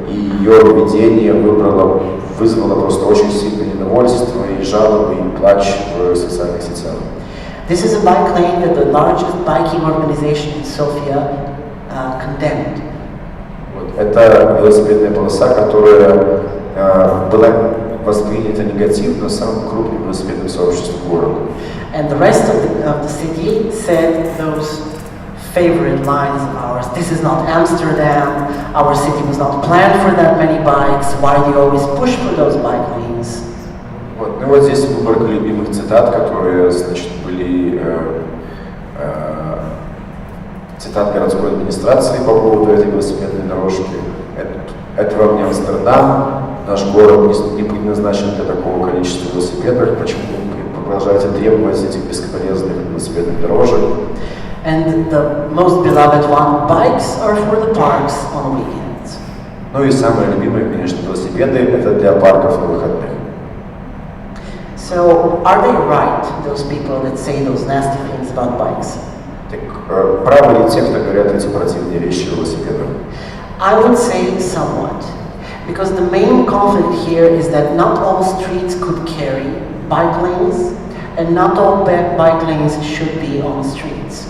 и ее введение вызвало просто очень сильное недовольство и жалобы, и плач в социальных сетях. This is a bike lane that the largest biking organization in Sofia condemned. Вот. Это велосипедная полоса, которая была воспринята негативно самым крупным велосипедным сообществом города. And the rest of the city said those favorite lines of ours. This is not Amsterdam. Our city was not planned for that many bikes. Why do you always push for those bike lanes? Вот. Ну вот здесь выборка любимых цитат, которые, значит, были цитат городской администрации по поводу этой велосипедной дорожки. Это вам не Амстердам, наш город не предназначен для такого количества велосипедов. Почему вы продолжаете требовать этих бесполезных велосипедных дорожек? And the most beloved one, bikes are for the parks on weekends. Ну и самое любимое, конечно, велосипеды — это для парков на выходных. So, are they right, those people that say those nasty things about bikes? Так, правы ли те, кто говорят эти противные вещи о велосипедах? I would say somewhat. Because the main conflict here is that not all streets could carry bike lanes, and not all bike lanes should be on streets.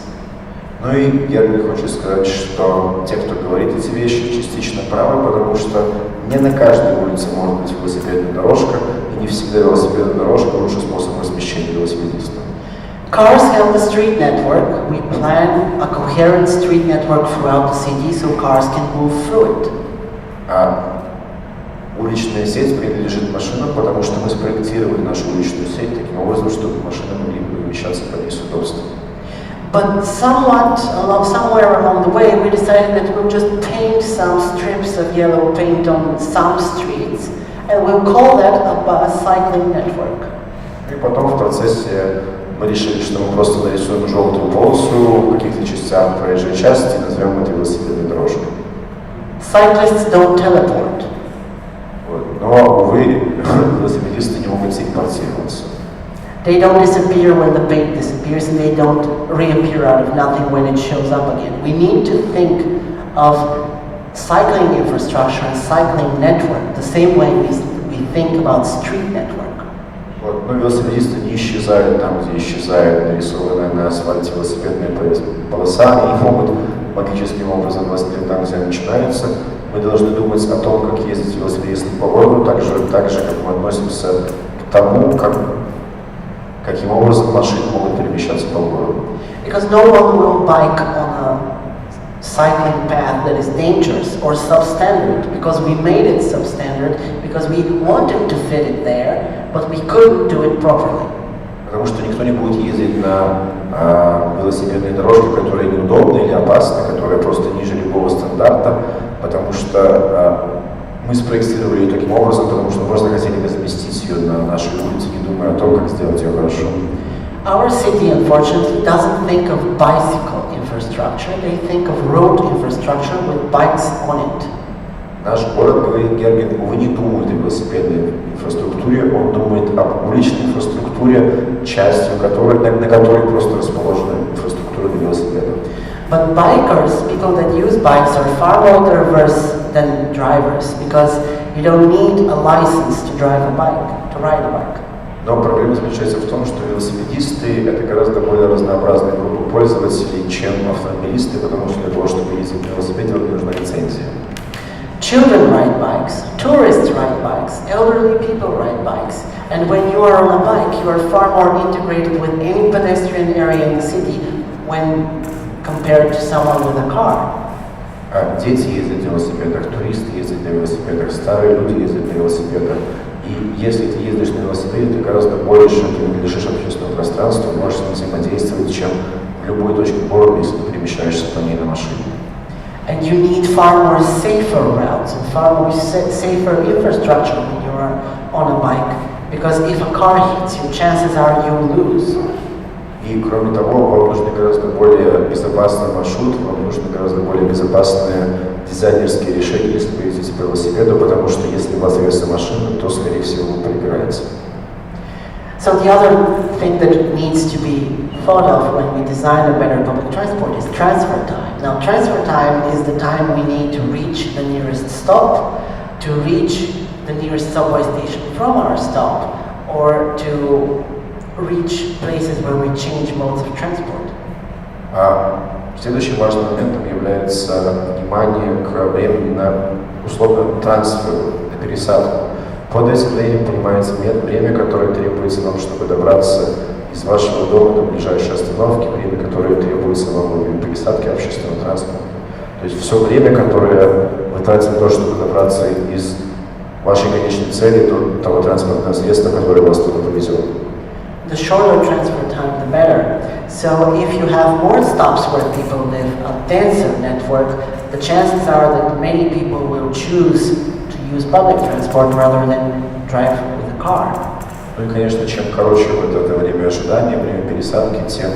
Ну и Гергин хочет сказать, что те, кто говорит эти вещи, частично правы, потому что не на каждой улице может быть велосипедная дорожка, и не всегда велосипедная дорожка лучший способ размещения велосипедистов. Cars have the street network. We plan a coherent street network throughout the city so cars can move through it. Уличная сеть принадлежит машинам, потому что мы спроектировали нашу уличную сеть таким образом, чтобы машины могли перемещаться по ней с удобством. But somewhere along the way, we decided that we'll just paint some strips of yellow paint on some streets, and we'll call that a cycling network. И потом в процессе мы решили, что мы просто нарисуем желтую полосу в каких-то частях проезжей части и назовем это велосипедной дорожкой. Cyclists don't teleport. Вот. Но, увы, велосипедисты не могут телепортироваться. They don't disappear when the paint disappears, and they don't reappear out of nothing when it shows up again. We need to think of cycling infrastructure and cycling network the same way we think about street network. Вот, но велосипедисты не исчезают там, где исчезает нарисованная на асфальте велосипедная полоса, они не могут магическим образом возникнуть там, где начинаются. Мы должны думать о том, как ездить велосипедисты по городу, так же, как мы относимся к тому, каким образом машины могут перемещаться по городу. Because no one will bike on a cycling path that is dangerous or substandard, because we made it substandard, because we wanted to fit it there, but we couldn't do it properly. Потому что никто не будет ездить на велосипедной дорожке, которые неудобны или опасны, которые просто ниже любого стандарта, потому что мы спроектировали ее таким образом, потому что мы просто хотели разместить ее на нашей улице, не думая о том, как сделать ее хорошо. Our city, unfortunately, doesn't think of bicycle infrastructure, they think of road infrastructure with bikes on it. Наш город, говорит Гергин, увы, не думает о велосипедной инфраструктуре, он думает об уличной инфраструктуре, частью которой, на которой просто расположена инфраструктура для велосипедов. But bikers, people that use bikes, are far more diverse than drivers, because you don't need a license to drive a bike, to ride a bike. Но проблема заключается в том, что велосипедисты — это гораздо более разнообразная группа пользователей, чем автомобилисты, потому что для того, чтобы ездить на велосипеде, вам нужна лицензия. Children ride bikes, tourists ride bikes, elderly people ride bikes, and when you are on a bike, you are far more integrated with any pedestrian area in the city when compared to someone with a car. Дети ездят на велосипедах, туристы ездят на велосипедах, старые люди ездят на велосипедах. И если ты ездишь на велосипеде, ты гораздо больше принадлежишь общественному пространству, можешь с ним взаимодействовать, чем в любой точке города, если ты перемещаешься по ней на машине. And you need far more safer routes and far more safer infrastructure when you are on a bike, because if a car hits you, chances are you lose. И кроме того, вам нужны гораздо более безопасный маршрут, вам нужны гораздо более безопасные дизайнерские решения, если вы ездите по велосипеду, потому что если у вас вес машина, то, скорее всего, вы проиграете. So the other thing that needs to be thought of when we design a better public transport is transfer time. Now, transfer time is the time we need to reach the nearest stop, to reach the nearest subway station from our stop, or to reach places where we change modes of transport. Следующим важным моментом является внимание к времени на условно трансфер, на пересадку. Под этим временем понимается время, которое требуется вам, чтобы добраться из вашего дома до ближайшей остановки, время, которое требуется вам во время пересадки общественного транспорта. То есть все время, которое вы тратите на то, чтобы добраться из вашей конечной цели до того транспортного средства, которое вас туда повезет. The shorter transfer time, the better. So if you have more stops where people live, a denser network, the chances are that many people will choose to use public transport rather than drive with a car. Ну и, конечно, чем короче вот это время ожидания, время пересадки, тем,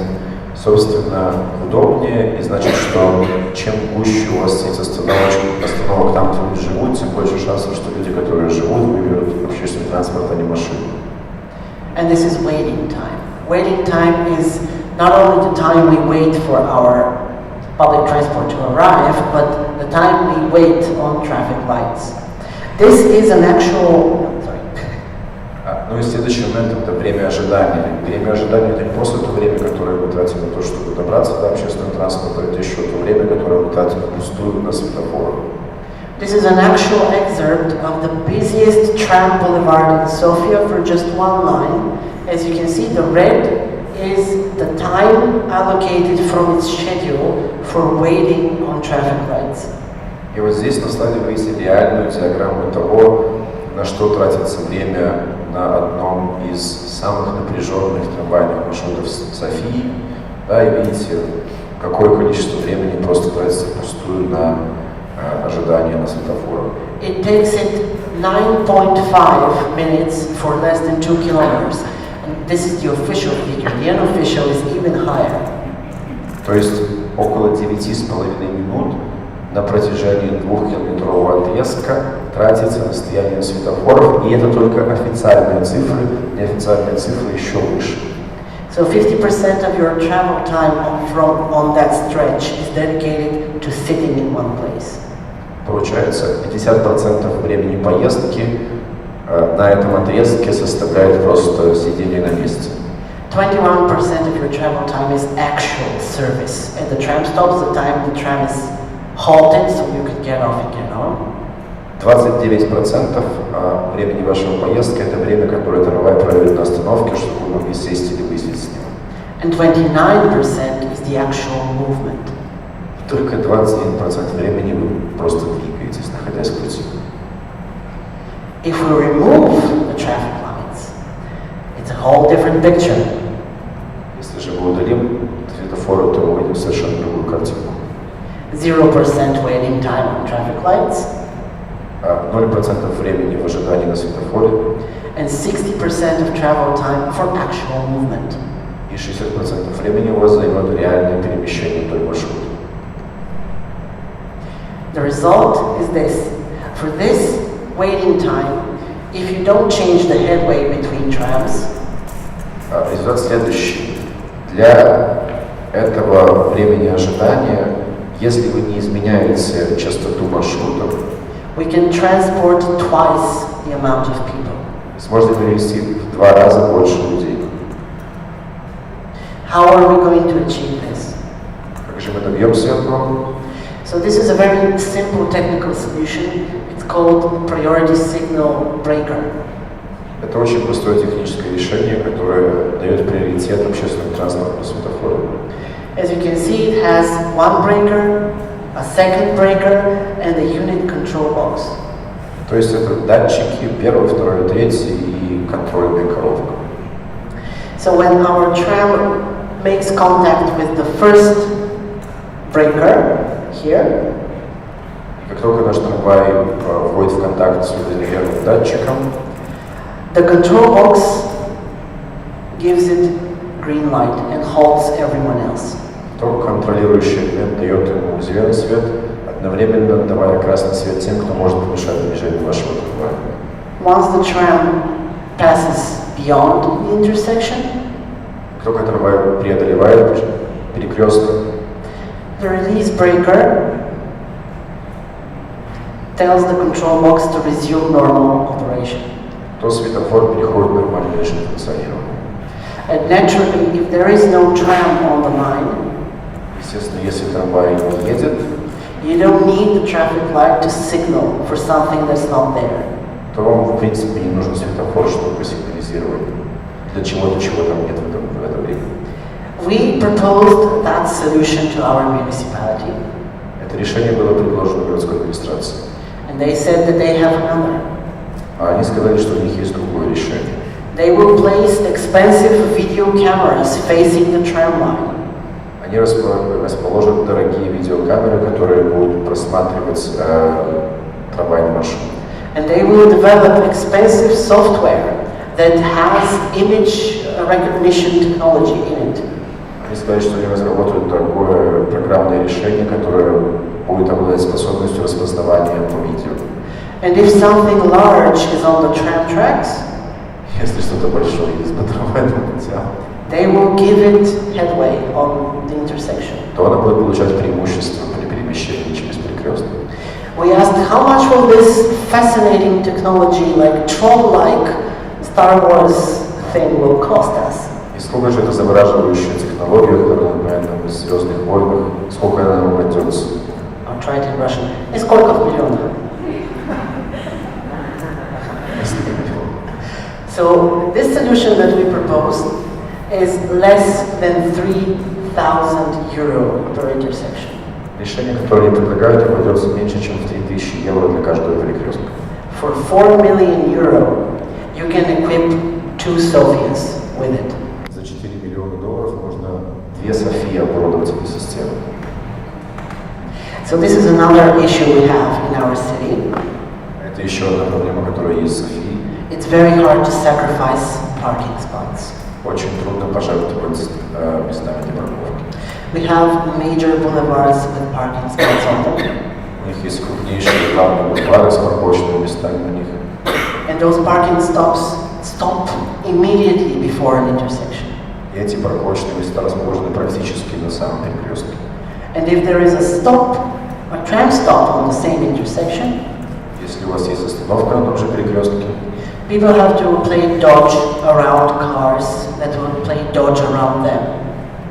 собственно, удобнее. И значит, что чем гуще у вас сеть остановок там, где люди живут, тем больше шансов, что люди, которые живут, выберут общественный транспорт, а не машину. And this is waiting time. Waiting time is not only the time we wait for our public transport to arrive, but the time we wait on traffic lights. This is an actual... Ну и следующий момент — это время ожидания. Время ожидания — это не просто то время, которое вы тратите на то, чтобы добраться до общественного транспорта, это еще то время, которое вы тратите впустую на светофор. This is an actual excerpt of the busiest tram boulevard in Sofia for just one line. As you can see, the red is the time allocated from its schedule for waiting on traffic lights. И вот здесь на слайде вы видите реальную диаграмму того, на что тратится время на одном из самых напряженных трамвайных маршрутов Софии. Да, и видите, какое количество времени просто тратится впустую на ожидание на светофорах. It takes it 9.5 minutes for less than 2 kilometers. And this is the official figure. The unofficial is even higher. То есть около 9,5 минут на протяжении 2-километрового отрезка тратится на стояние светофоров, и это только официальные цифры, неофициальные цифры еще выше. So 50% of your travel time on that stretch is dedicated to sitting in one place. Получается, 50% времени поездки на этом отрезке составляет просто сидение на месте. 21% of your travel time is actual service. At the tram stops, the time the tram is halted, so you can get off and get on. 29% времени вашей поездки – это время, которое трамвай проводит на остановке, чтобы вы могли сесть или высесть с него. And 29% is the actual movement. Только 21% времени вы просто двигаетесь, находясь в пути. If we remove the traffic lights, it's a whole different picture. Если же мы удалим светофоры, то мы увидим совершенно другую картинку. 0% waiting time on traffic lights. 0% времени в ожидании на светофоре. And 60% of travel time for actual movement. И 60% времени у вас займет реальное перемещение вдоль маршрута. The result is this. For this waiting time, if you don't change the headway between trams, результат следующий. Для этого времени ожидания, если вы не изменяете частоту маршрутов, we can transport twice the amount of people. Сможете перевести в 2 раза больше людей. How are we going to achieve this? Как же мы добьемся этого? So this is a very simple technical solution. It's called priority signal breaker. Это очень простое техническое решение, которое дает приоритет общественному транспорту светофору. As you can see, it has one breaker, a second breaker, and a unit control box. То есть это датчики, первый, второй, третий и контрольная коробка. So when our tram makes contact with the first breaker here, И как только наш трамвай входит в контакт с первым датчиком, the control box gives it green light and halts everyone else. то контролирующий элемент дает ему зеленый свет, одновременно давая красный свет тем, кто может помешать движению вашего трамвая. Once the tram passes beyond the intersection, Как только трамвай преодолевает перекресток, the release breaker tells the control box to resume normal operation. то светофор переходит в нормальный режим функционирования. And naturally, if there is no tram on the line, Естественно, если трамвай не едет, you don't need the traffic light to signal for something that's not there. то вам, в принципе, не нужен светофор, чтобы просигнализировать для чего-то, чего там нет в это время. We proposed that solution to our municipality, Это решение было предложено городской администрации. and they said that they have another. А они сказали, что у них есть другое решение. They will place expensive video cameras facing the tram line. Они расположат дорогие видеокамеры, которые будут просматривать трамвайный маршрут. And they will develop expensive software that has image recognition technology in it. Они сказали, что они разработают дорогое программное решение, которое будет обладать способностью распознавания по видео. And if something large is on the tram tracks, Если что-то большое есть по трамвайному путям, they will give it headway on the intersection. то она будет получать преимущество при перемещении через перекресток. We asked how much will this fascinating technology, like Tron-like Star Wars thing, will cost us? И сколько же эта завораживающая технология, которая напоминает нам из «Звездных войн», сколько она нам обойдется? I'll try it in Russian. И сколько в миллионах? So this solution that we proposed is less than 3,000 euro per intersection. Решение, которое они предлагают, обойдется меньше, чем в 3000 евро для каждого перекрестка. For 4 million euro, you can equip 2 Sofias with it. За 4 миллиона долларов можно 2 Софии оборудовать этой системой. So this is another issue we have in our city. Это еще одна проблема, которая есть в Софии. It's very hard to sacrifice parking spots. Очень трудно пожертвовать местами для парковки. We have major boulevards with parking spots on them. У них есть крупнейшие главные бульвары с парковочными местами на них. And those parking stops stop immediately before an intersection. И эти парковочные места расположены практически на самом перекрестке. And if there is a stop, a tram stop on the same intersection, если у вас есть остановка на том же перекрестке, people have to play dodge around cars that will play dodge around them.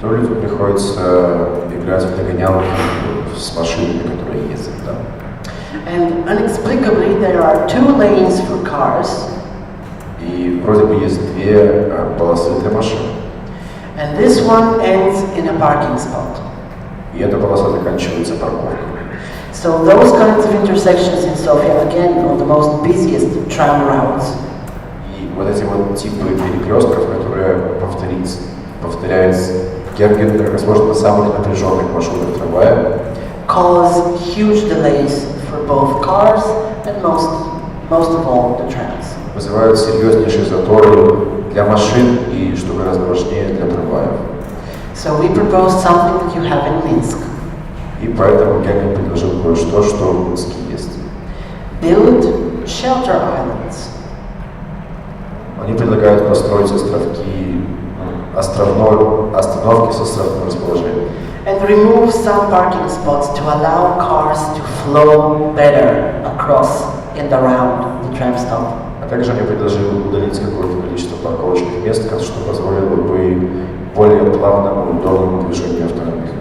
то людям приходится играть в догонялки с машинами, которые ездят там. And inexplicably, there are 2 lanes for cars. И вроде бы есть 2 полосы для машин. And this one ends in a parking spot. И эта полоса заканчивается парковкой. So those kinds of intersections in Sofia, again, are the most busiest tram routes. И вот эти вот типы перекрестков, которые повторяются Гергин, возможно, самых напряженных маршрутах трамвая, cause huge delays for both cars and most of all the trams. вызывают серьезнейшие заторы для машин и, что гораздо важнее, для трамваев. So we proposed something that you have in Minsk. И поэтому Гергин предложил кое-что, что в Минске есть. Build shelter islands. Они предлагают построить остановки с островным расположением. And remove some parking spots to allow cars to flow better across and around the tram stop. А также они предложили удалить какое-то количество парковочных мест, что позволило бы более плавному и удобному движению автомобилей.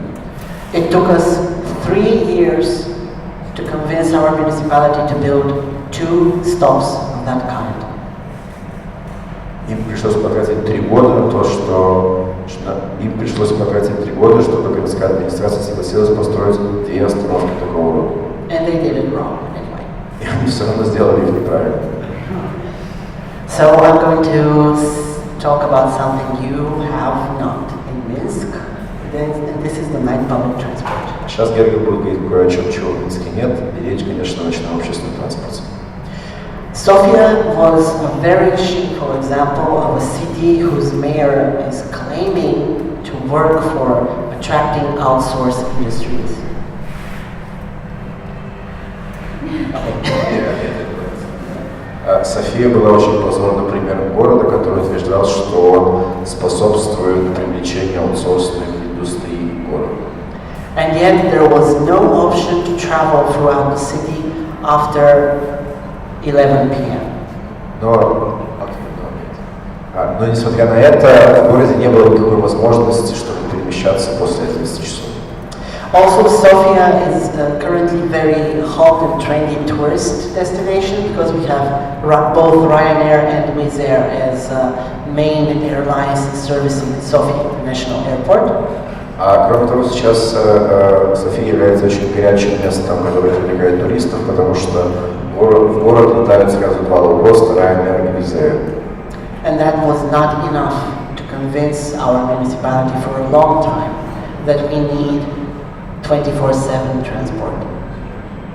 It took us 3 years to convince our municipality to build 2 stops of that kind. Им пришлось потратить 3 года на то, чтобы городская администрация согласилась построить 2 остановки такого рода. And they did it wrong anyway. И они все равно сделали их неправильно. So I'm going to talk about something you have not in Minsk. And this is the night public transport. Сейчас Гергин будет говорить кое о чем, чего в Минске нет, и речь, конечно, ночь на общественном транспорте. Sofia was a very shameful example of a city whose mayor is claiming to work for attracting outsourced industries. София была очень позорным примером города, который утверждал, что он способствует привлечению аутсорсных индустрий города. And yet there was no option to travel throughout the city after 11 p.m. Но несмотря на это, в городе не было никакой возможности, чтобы перемещаться после 11 часов. Also, Sofia is currently very hot and trendy tourist destination because we have both Ryanair and Wizz Air as main airlines servicing Sofia International Airport. А кроме того, сейчас София является очень горячим местом, которое привлекает туристов, потому что в город летают сразу 2 лоукоста, Ryanair и Wizz Air. And that was not enough to convince our municipality for a long time that we need 24/7 transport.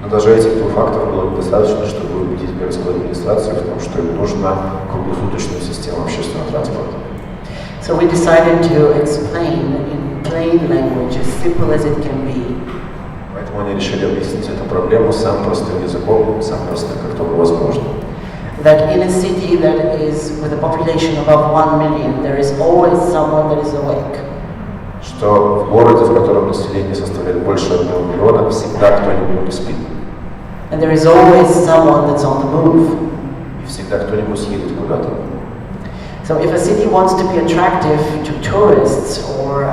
Но даже этих 2 фактов было недостаточно, чтобы убедить городскую администрацию в том, что им нужна круглосуточная система общественного транспорта. So we decided to explain in plain language, as simple as it can be. Поэтому они решили объяснить эту проблему самым простым языком, самым простым, как только возможно. That in a city that is with a population above 1 million, there is always someone that is awake. Что в городе, в котором население составляет больше 1 миллиона, всегда кто-нибудь не спит. And there is always someone that's on the move. И всегда кто-нибудь едет куда-то. So if a city wants to be attractive to tourists or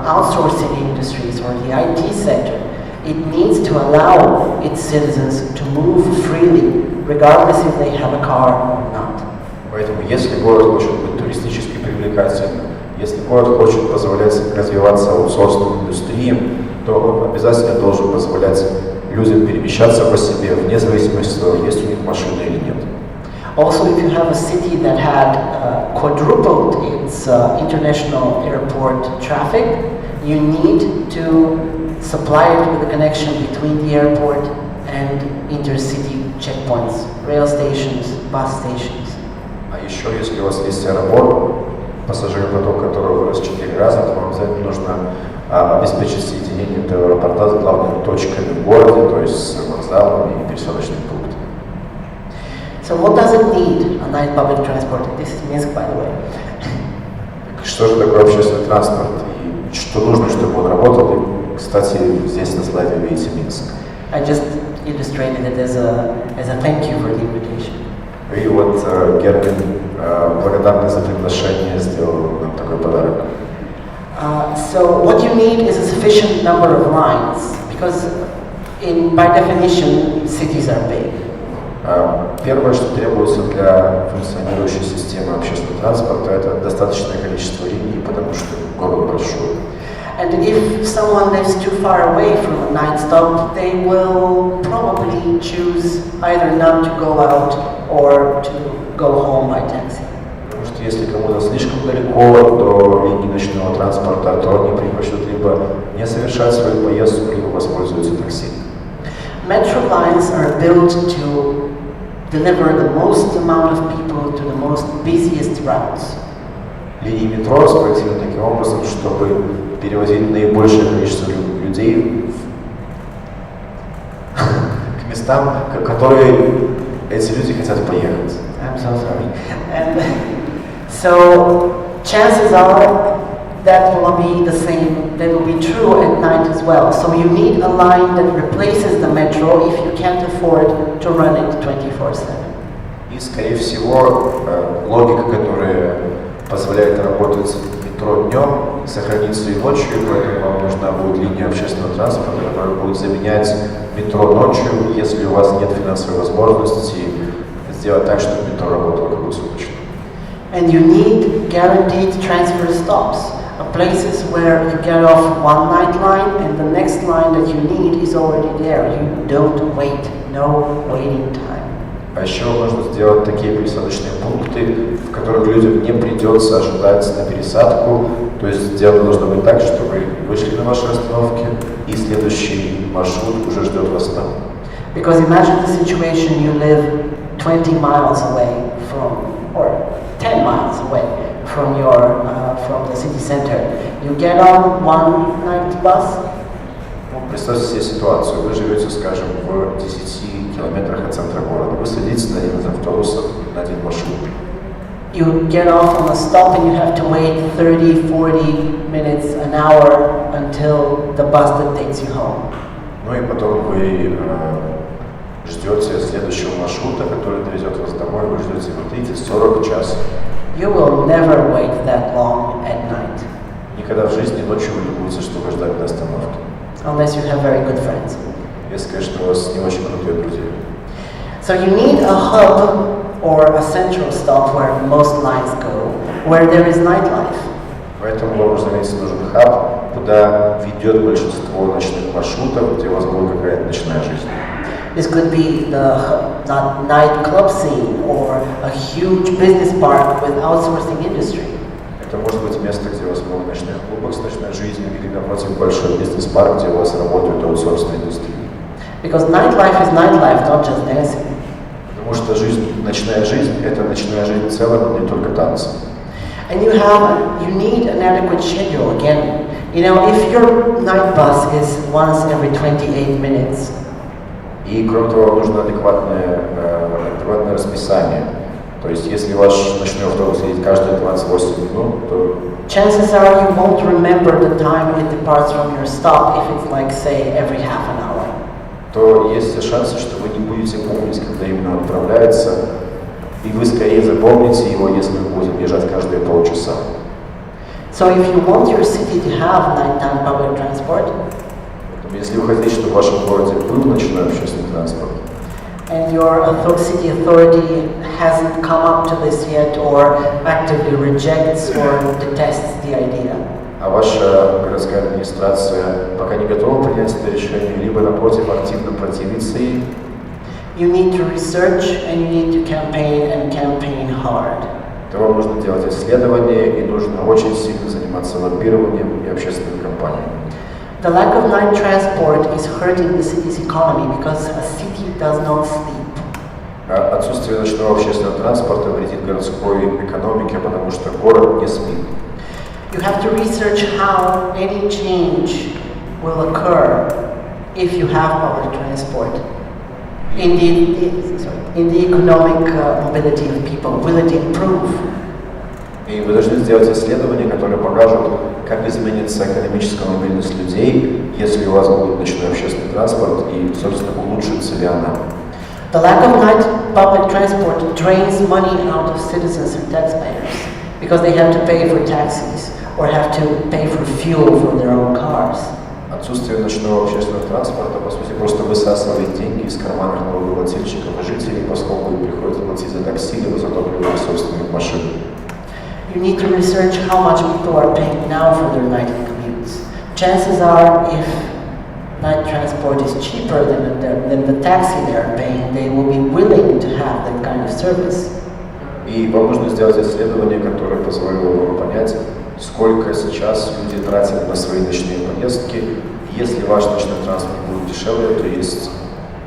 outsourcing industries or the IT sector, it needs to allow its citizens to move freely, regardless if they have a car or not. Поэтому, если город хочет быть туристически привлекательным, если город хочет позволять развиваться аутсорсным индустриям, то он обязательно должен позволять людям перемещаться по себе, вне зависимости от того, есть у них машина или нет. Also, if you have a city that had quadrupled its international airport traffic, you need to supply it with a connection between the airport and intercity checkpoints, rail stations, bus stations. А еще, если у вас есть аэропорт, пассажиропоток которого вырос 4 раза, то вам обязательно нужно обеспечить соединение соединение этого аэропорта с главными точками в городе, то есть с вокзалами и пересадочными пунктами. So what does it need, a night public transport? This is Minsk, by the way. Что же такое общественный транспорт и что нужно, чтобы он работал? И, кстати, здесь на слайде видите Минск. I just illustrated it as a thank you for the invitation. И вот Гергин, благодарный за приглашение, сделал нам такой подарок. So what you need is a sufficient number of lines, because by definition, cities are big. Первое, что требуется для функционирующей системы общественного транспорта, это достаточное количество линий, потому что город большой. And if someone lives too far away from a night stop, they will probably choose either not to go out or to go home by taxi. Потому что если кому-то слишком далеко до линии ночного транспорта, то они предпочтут либо не совершать свою поездку, либо воспользуются такси. Metro lines are built to deliver the most amount of people to the most busiest routes. Линии метро спроектированы таким образом, чтобы перевозить наибольшее количество людей к местам, в которые эти люди хотят поехать. I'm so sorry. And so chances are that will be the same, that will be true at night as well. So you need a line that replaces the metro if you can't afford to run it 24/7. И, скорее всего, логика, которая позволяет работать в метро днем, сохранится и ночью, поэтому вам нужна будет линия общественного транспорта, которая будет заменять метро ночью, если у вас нет финансовой возможности сделать так, чтобы метро работало круглосуточно. And you need guaranteed transfer stops, places where you get off one night line and the next line that you need is already there. You don't wait, no waiting time. А еще нужно сделать такие пересадочные пункты, в которых людям не придется ожидать на пересадку. То есть сделано должно быть так, что вы вышли на вашей остановке, и следующий маршрут уже ждет вас там. Because imagine the situation, you live 20 miles away from, or 10 miles away from from the city center. You get on one night bus. Представьте себе ситуацию. Вы живете, скажем, в 10 километрах от центра города. Вы садитесь на один из автобусов, на один маршрут. You get off on a stop and you have to wait 30, 40 minutes, an hour until the bus that takes you home. Ну и потом вы ждете следующего маршрута, который довезет вас домой. Вы ждете 30-40 часов. You will never wait that long at night. Никогда в жизни ночью вы не будете что ждать до остановки. Unless you have very good friends. Если, конечно, у вас не очень крутые друзья. So you need a hub or a central stop where most lines go, where there is nightlife. Поэтому вам, разумеется, нужен хаб, куда ведет большинство ночных маршрутов, где у вас будет какая-то ночная жизнь. This could be the nightclub scene or a huge business park with outsourcing industry. Это может быть место, где у вас много ночных клубов с ночной жизнью, или, напротив, большой бизнес-парк, где у вас работают аутсорсная индустрия. Because nightlife is nightlife, not just dancing. Потому что ночная жизнь – это ночная жизнь в целом, не только танцы. And you need an adequate schedule again. You know, if your night bus is once every 28 minutes. И, кроме того, вам нужно адекватное расписание. То есть, если ваш ночной автобус едет каждые 28 минут, то chances are you won't remember the time it departs from your stop if it's like, say, every half an hour. То есть шансы, что вы не будете помнить, когда именно он отправляется, и вы скорее запомните его, если вы будете бежать каждые полчаса. So if you want your city to have nighttime public transport, если вы хотите, чтобы в вашем городе был ночной общественный транспорт, and your city authority hasn't come up to this yet or actively rejects or detests the idea, а ваша городская администрация пока не готова принять это решение, либо, напротив, активно противится ей, you need to research and you need to campaign hard. То вам нужно делать исследования и нужно очень сильно заниматься лоббированием и общественной кампанией. The lack of night transport is hurting the city's economy because a city does not sleep. Отсутствие ночного общественного транспорта вредит городской экономике, потому что город не спит. You have to research how any change will occur if you have public transport in the economic mobility of people. Will it improve? И вы должны сделать исследования, которые покажут, как изменится экономическая мобильность людей, если у вас будет ночной общественный транспорт, и, собственно, улучшится ли она. The lack of night public transport drains money out of citizens and taxpayers because they have to pay for taxis or have to pay for fuel for their own cars. Отсутствие ночного общественного транспорта, по сути, просто высасывает деньги из карманов налогоплательщиков и жителей, поскольку им приходится платить за такси либо за топливо из собственных машин. You need to research how much people are paying now for their nightly commutes. Chances are, if night transport is cheaper than the taxi they are paying, they will be willing to have that kind of service. И вам нужно сделать исследование, которое позволило вам понять, сколько сейчас люди тратят на свои ночные поездки. Если ваш ночной транспорт будет дешевле, то есть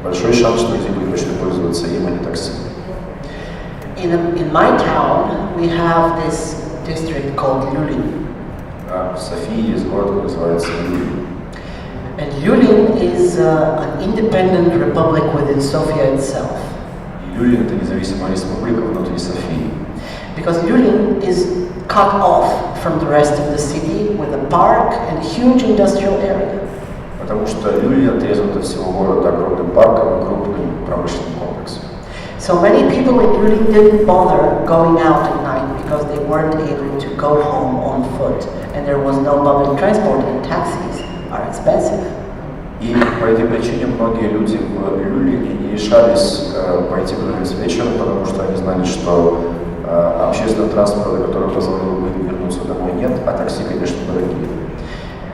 большой шанс, что люди будут начать пользоваться им, а не такси. In my town, we have this district called Lublin. В Софии есть город, называется Люблин. And Lublin is an independent republic within Sofia itself. Люблин — это независимая республика внутри Софии. Because Lublin is cut off from the rest of the city with a park and a huge industrial area. Потому что Люблин отрезан от всего города огромным парком и крупным промышленным комплексом. So many people in Lublin didn't bother going out at night because they weren't able to go home on foot, and there was no public transport, and taxis are expensive. И по этой причине многие люди в Люблине не решались пойти гулять вечером, потому что они знали, что общественного транспорта, который позволил бы им вернуться домой, нет, а такси, конечно, дорогие.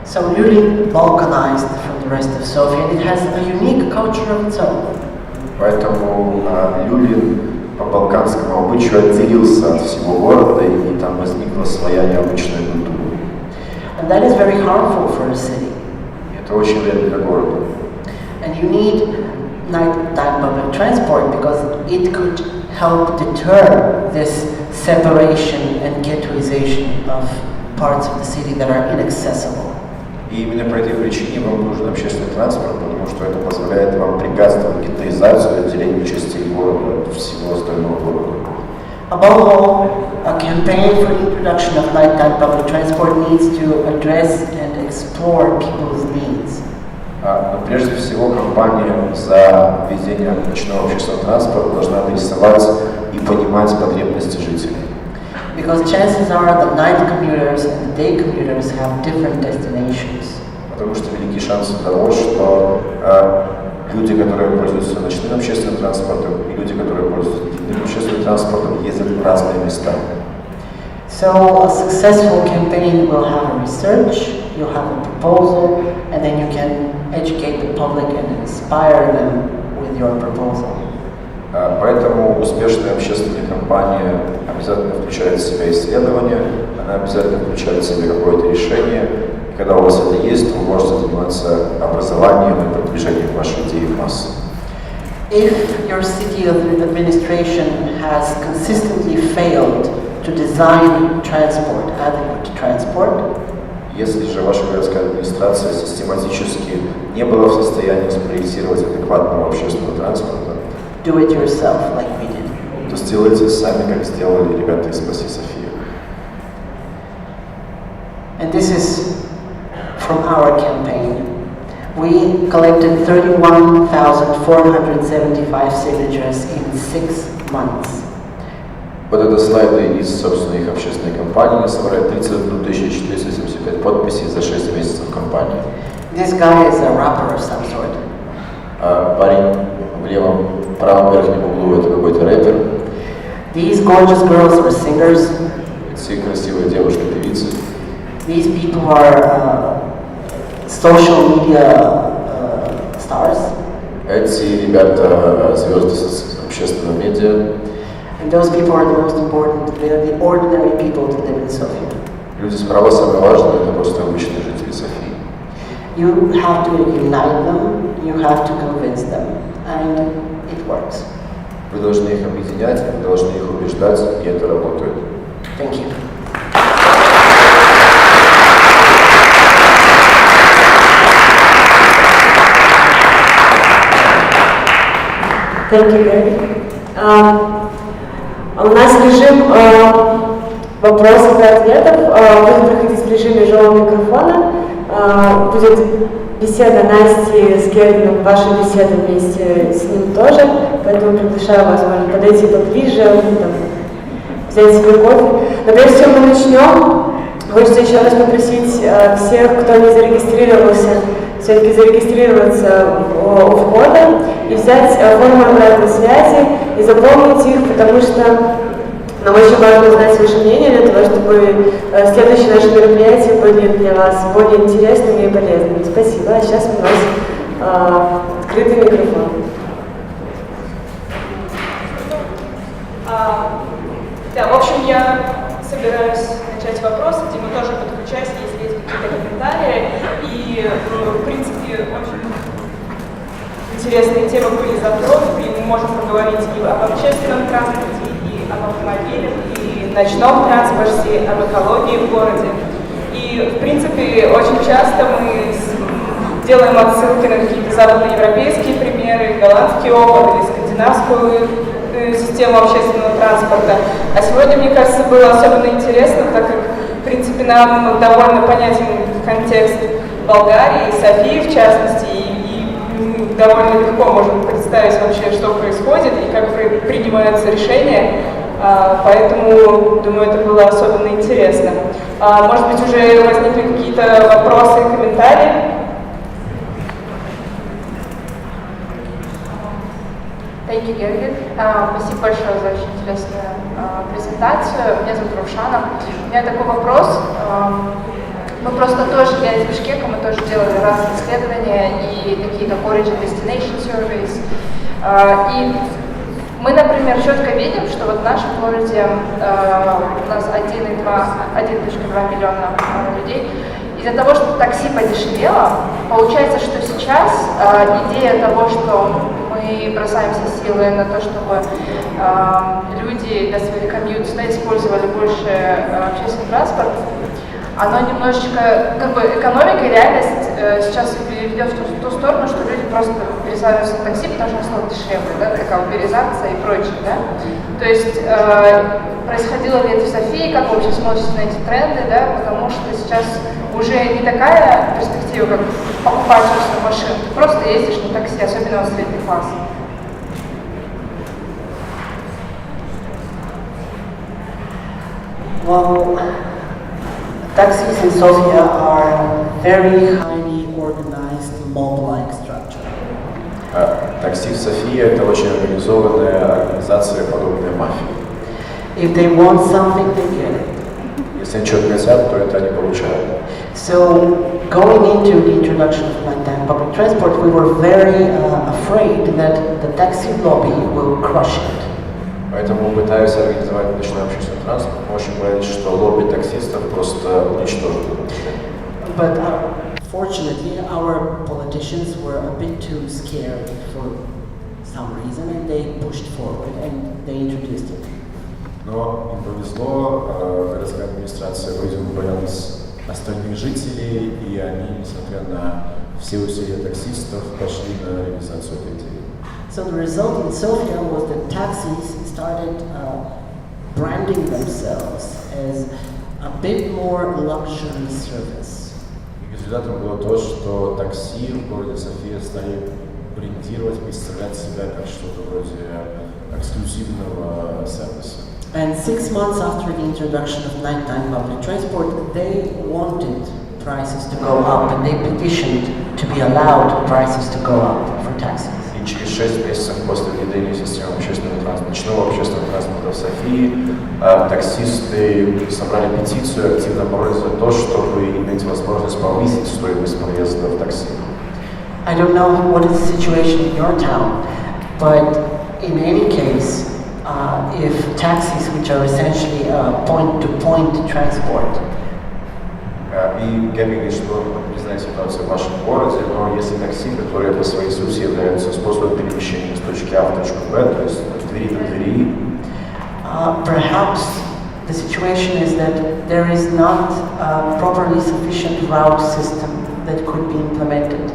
So Lublin balkanized from the rest of Sofia, and it has a unique culture of its own. Поэтому Люблин по балканскому обычаю отделился от всего города, и там возникла своя необычная культура. And that is very harmful for a city. Это очень вредно для города. And you need nighttime public transport because it could help deter this separation and ghettoization of parts of the city that are inaccessible. И именно по этой причине вам нужен общественный транспорт, потому что это позволяет вам препятствовать геттоизацию и отделению частей города от всего остального города. Above all, a campaign for the introduction of nighttime public transport needs to address and explore people's needs. Но прежде всего кампания за введение ночного общественного транспорта должна адресовать и понимать потребности жителей. Because chances are that night commuters and day commuters have different destinations. Потому что велики шансы того, что люди, которые пользуются ночным общественным транспортом, и люди, которые пользуются дневным общественным транспортом, ездят в разные места. So a successful campaign will have a research, you'll have a proposal, and then you can educate the public and inspire them with your proposal. Поэтому успешная общественная кампания обязательно включает в себя исследования, она обязательно включает в себя какое-то решение. И когда у вас это есть, то вы можете заниматься образованием и продвижением вашей идеи в массы. If your city administration has consistently failed to design transport, adequate transport, если же ваша городская администрация систематически не была в состоянии спроектировать адекватного общественного транспорта, do it yourself, like we did. То сделайте сами, как сделали ребята из «Спаси Софию». And this is from our campaign. We collected 31,475 signatures in 6 months. Вот это слайды из, собственно, их общественной кампании. Собрали 31 475 подписей за 6 месяцев кампании. This guy is a rapper of some sort. Парень в левом, правом верхнем углу — это какой-то рэпер. These gorgeous girls are singers. Все красивые девушки-певицы. These people are social media stars. Эти ребята звезды общественного медиа. And those people are the most important. They are the ordinary people that live in Sofia. Люди справа самое важное — это просто обычные жители Софии. You have to unite them, you have to convince them, and it works. Вы должны их объединять, вы должны их убеждать, и это работает. Thank you. Thank you, Гергин. У нас режим вопросов и ответов. Будет проходить в режиме живого микрофона. Будет беседа Насти с Гергином, ваша беседа вместе с ним тоже. Поэтому приглашаю вас, можно подойти поближе, там, взять себе кофе. Но прежде чем мы начнем, хочется еще раз попросить всех, кто не зарегистрировался, все-таки зарегистрироваться у входа и взять форму обратной связи и заполнить их, потому что нам очень важно узнать ваше мнение для того, чтобы следующие наши мероприятия были для вас более интересными и полезными. Спасибо. А сейчас у нас открытый микрофон. Да, в общем, я собираюсь начать вопросы. Дима, тоже подключайся, если есть какие-то комментарии. И, в принципе, очень интересные темы были затронуты, и мы можем поговорить и об общественном транспорте, и об автомобилях, и ночном транспорте, об экологии в городе. И, в принципе, очень часто мы делаем отсылки на какие-то западноевропейские примеры, голландский опыт или скандинавскую систему общественного транспорта. А сегодня, мне кажется, было особенно интересно, так как, в принципе, нам довольно понятен контекст Болгарии, Софии в частности, и довольно легко можем представить вообще, что происходит и как принимаются решения. Поэтому, думаю, это было особенно интересно. Может быть, уже возникли какие-то вопросы и комментарии? Thank you, Гергин. Спасибо большое за очень интересную презентацию. Меня зовут Равшана. У меня такой вопрос. Мы просто тоже, я из Бишкека, мы тоже делали разные исследования и такие как Origin Destination Surveys. И мы, например, четко видим, что вот в нашем городе у нас 1,2 миллиона людей. Из-за того, что такси подешевело, получается, что сейчас идея того, что мы бросаем все силы на то, чтобы люди для своих комьютов использовали больше общественный транспорт, оно немножечко, как бы экономика и реальность сейчас ведет в ту сторону, что люди просто пересаживаются на такси, потому что оно стало дешевле, да, такая уберизация и прочее, да. То есть происходило ли это в Софии, как вы вообще смотрите на эти тренды, да, потому что сейчас уже не такая перспектива, как покупать собственную машину, ты просто ездишь на такси, особенно в средний класс. Well, taxis in Sofia are very highly organized mob-like structure. Такси в Софии – это очень организованная организация, подобная мафии. If they want something, they get it. Если они что-то хотят, то это они получают. So, going into the introduction of nighttime public transport, we were very afraid that the taxi lobby will crush it. Поэтому, пытаясь организовать ночной общественный транспорт, мы очень боялись, что лобби таксистов просто уничтожит. But fortunately, our politicians were a bit too scared for some reason, and they pushed forward and they introduced it. Но им повезло, городская администрация, видимо, боялась остальных жителей, и они, несмотря на все усилия таксистов, пошли на реализацию этой идеи. So the result in Sofia was that taxis started branding themselves as a bit more luxury service. Результатом было то, что такси в городе София стали брендировать, представлять себя как что-то вроде эксклюзивного сервиса. And 6 months after the introduction of nighttime public transport, they wanted prices to go up, and they petitioned to be allowed prices to go up for taxis. И через 6 месяцев после введения системы общественного транспорта, ночного общественного транспорта в Софии, таксисты собрали петицию, активно боролись за то, чтобы иметь возможность повысить стоимость проезда в такси. I don't know what is the situation in your town, but in any case, if taxis, which are essentially point-to-point transport, И Гергин говорит, что не знаю ситуацию в вашем городе, но если такси, которые по своей сути являются способом перемещения с точки А в точку Б, то есть от двери до двери, perhaps the situation is that there is not a properly sufficient route system that could be implemented,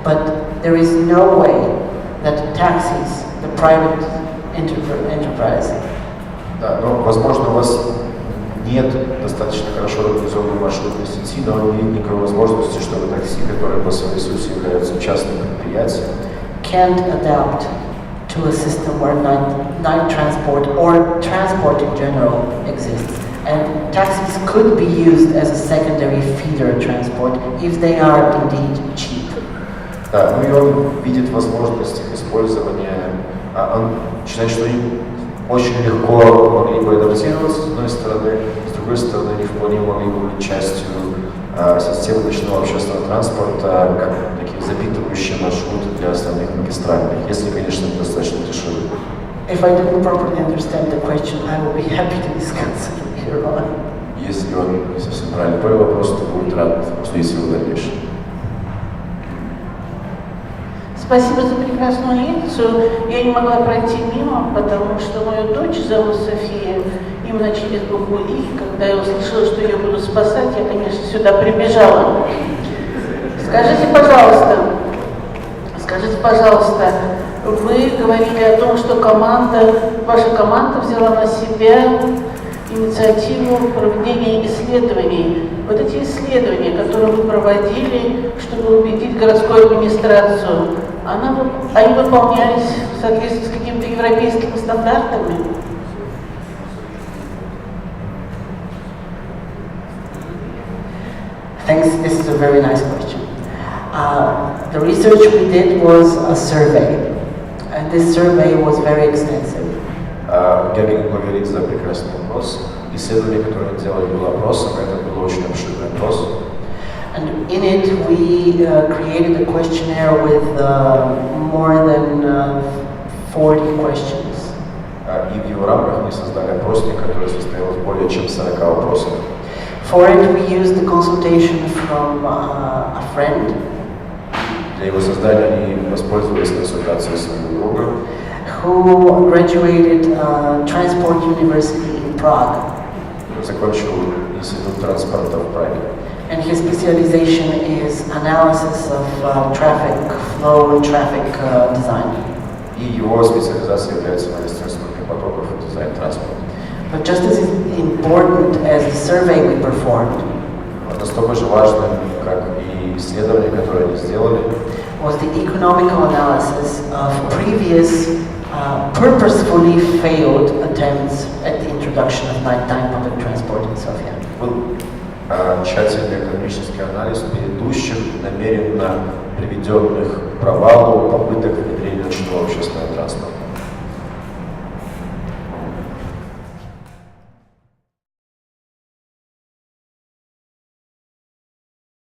but there is no way that taxis, the private enterprise. Да, но, возможно, у вас нет достаточно хорошо организованной маршрутной сети, но он не видит никакой возможности, чтобы такси, которое по своей сути является частным предприятием, can't adapt to a system where night transport or transport in general exists. And taxis could be used as a secondary feeder transport if they are indeed cheap. да, ну и он видит возможность их использования, он считает, что им очень легко могли бы адаптироваться с одной стороны, с другой стороны они вполне могли бы быть частью системы ночного общественного транспорта, как такие запитывающие маршруты для основных магистральных, если, конечно, это достаточно дешево. If I didn't properly understand the question, I will be happy to discuss it later on. Если он не совсем правильно понял вопрос, то будет рад обсудить его в дальнейшем. Спасибо за прекрасную лекцию. Я не могла пройти мимо, потому что мою дочь зовут София, именно через букву «И». Когда я услышала, что ее будут спасать, я, конечно, сюда прибежала. Скажите, пожалуйста, вы говорили о том, что ваша команда взяла на себя инициативу проведения исследований. Вот эти исследования, которые вы проводили, чтобы убедить городскую администрацию, они выполнялись в соответствии с какими-то европейскими стандартами? Thanks, this is a very nice question. The research we did was a survey, and this survey was very extensive. Гергин говорит за прекрасный вопрос. Исследование, которое мы делали, было опросом, это был очень обширный опрос. And in it, we created a questionnaire with more than 40 questions. И в его рамках мы создали опросник, который состоял из более чем 40 вопросов. For it, we used the consultation from a friend. Для его создания они воспользовались консультацией своего друга, who graduated Transport University in Prague. Закончил институт транспорта в Праге. And his specialization is analysis of traffic flow and traffic design. И его специализация является анализ транспортных потоков и дизайн транспорта. But just as important as the survey we performed, настолько же важным, как и исследование, которое они сделали, was the economical analysis of previous purposefully failed attempts at the introduction of nighttime public transport in Sofia. Был тщательный экономический анализ предыдущих намеренно приведенных к провалу попыток внедрения ночного общественного транспорта.